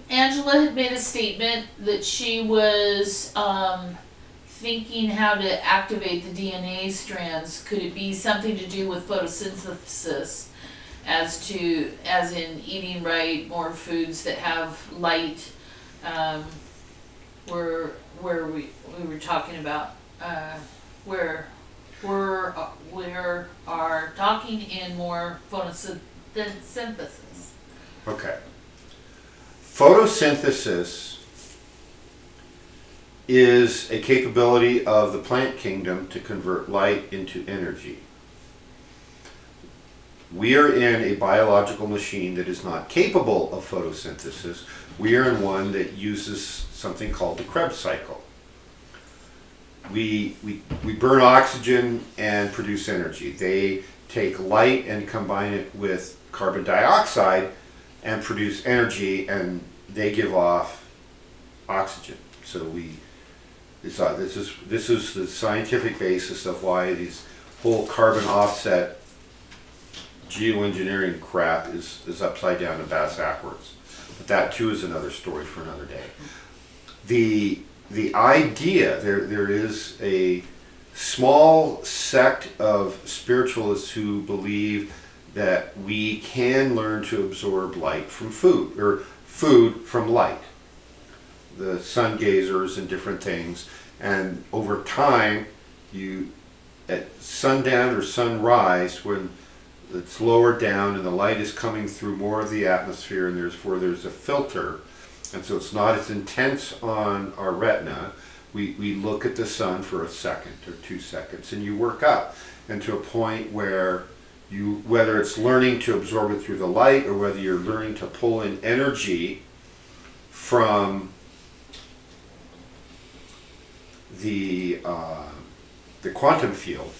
Angela had made a statement that she was thinking how to activate the DNA strands. Could it be something to do with photosynthesis, as in eating right, more foods that have light? Where we were talking about where are talking in more photosynthesis. Okay. Photosynthesis is a capability of the plant kingdom to convert light into energy. We are in a biological machine that is not capable of photosynthesis. We are in one that uses something called the Krebs cycle. We burn oxygen and produce energy. They take light and combine it with carbon dioxide and produce energy, and they give off oxygen. So this is the scientific basis of why these whole carbon offset geoengineering crap is upside down and backwards. But that too is another story for another day. The idea, there is a small sect of spiritualists who believe that we can learn to absorb light from food, or food from light. The sun gazers and different things. And over time, at sundown or sunrise, when it's lower down and the light is coming through more of the atmosphere, and there's a filter, and so it's not as intense on our retina, we look at the sun for a second or 2 seconds, and you work up into a point where whether it's learning to absorb it through the light, or whether you're learning to pull in energy from the quantum field,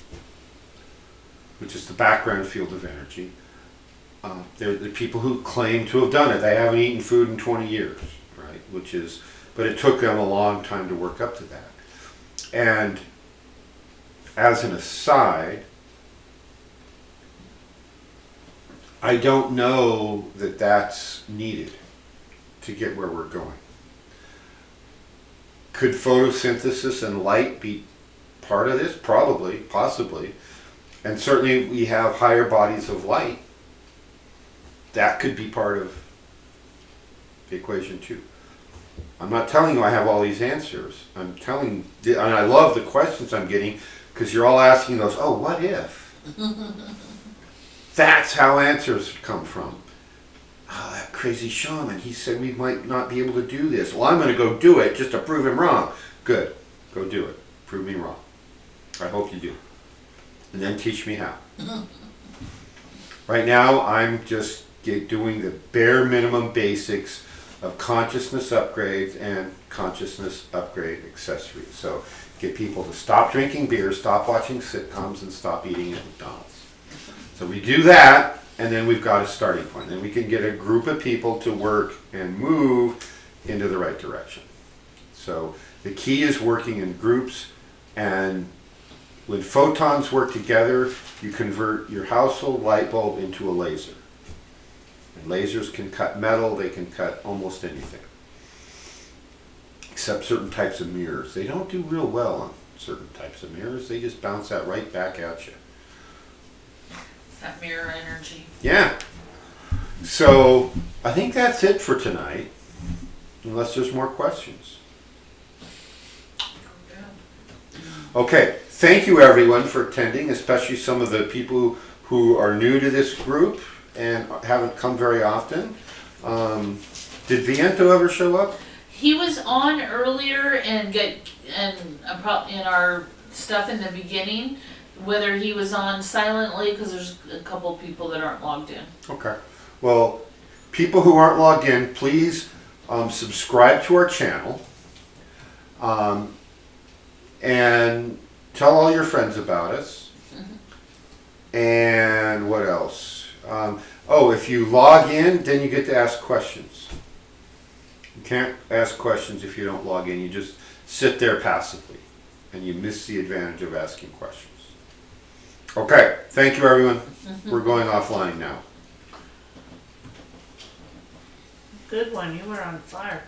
which is the background field of energy. There are the people who claim to have done it. They haven't eaten food in 20 years, right? But it took them a long time to work up to that. And as an aside, I don't know that that's needed to get where we're going. Could photosynthesis and light be part of this? Probably, possibly. And certainly we have higher bodies of light. That could be part of the equation too. I'm not telling you I have all these answers. I'm telling, and I love the questions I'm getting, because you're all asking those, oh, what if? That's how answers come from. Oh, that crazy shaman, he said we might not be able to do this. Well, I'm going to go do it just to prove him wrong. Good. Go do it. Prove me wrong. I hope you do. And then teach me how. Right now, I'm just doing the bare minimum basics of consciousness upgrades and consciousness upgrade accessories. So get people to stop drinking beer, stop watching sitcoms, and stop eating at McDonald's. So we do that, and then we've got a starting point. Then we can get a group of people to work and move into the right direction. So the key is working in groups, and when photons work together, you convert your household light bulb into a laser. And lasers can cut metal, they can cut almost anything. Except certain types of mirrors. They don't do real well on certain types of mirrors. They just bounce that right back at you. that mirror energy. Yeah. So I think that's it for tonight, unless there's more questions. Okay, thank you everyone for attending, especially some of the people who are new to this group and haven't come very often. Did Viento ever show up? He was on earlier and in our stuff in the beginning. Whether he was on silently, because there's a couple people that aren't logged in. Okay. Well, people who aren't logged in, please subscribe to our channel and tell all your friends about us. And what else? If you log in, then you get to ask questions. You can't ask questions if you don't log in. You just sit there passively, and you miss the advantage of asking questions. Okay, thank you everyone. We're going offline now. Good one. You were on fire.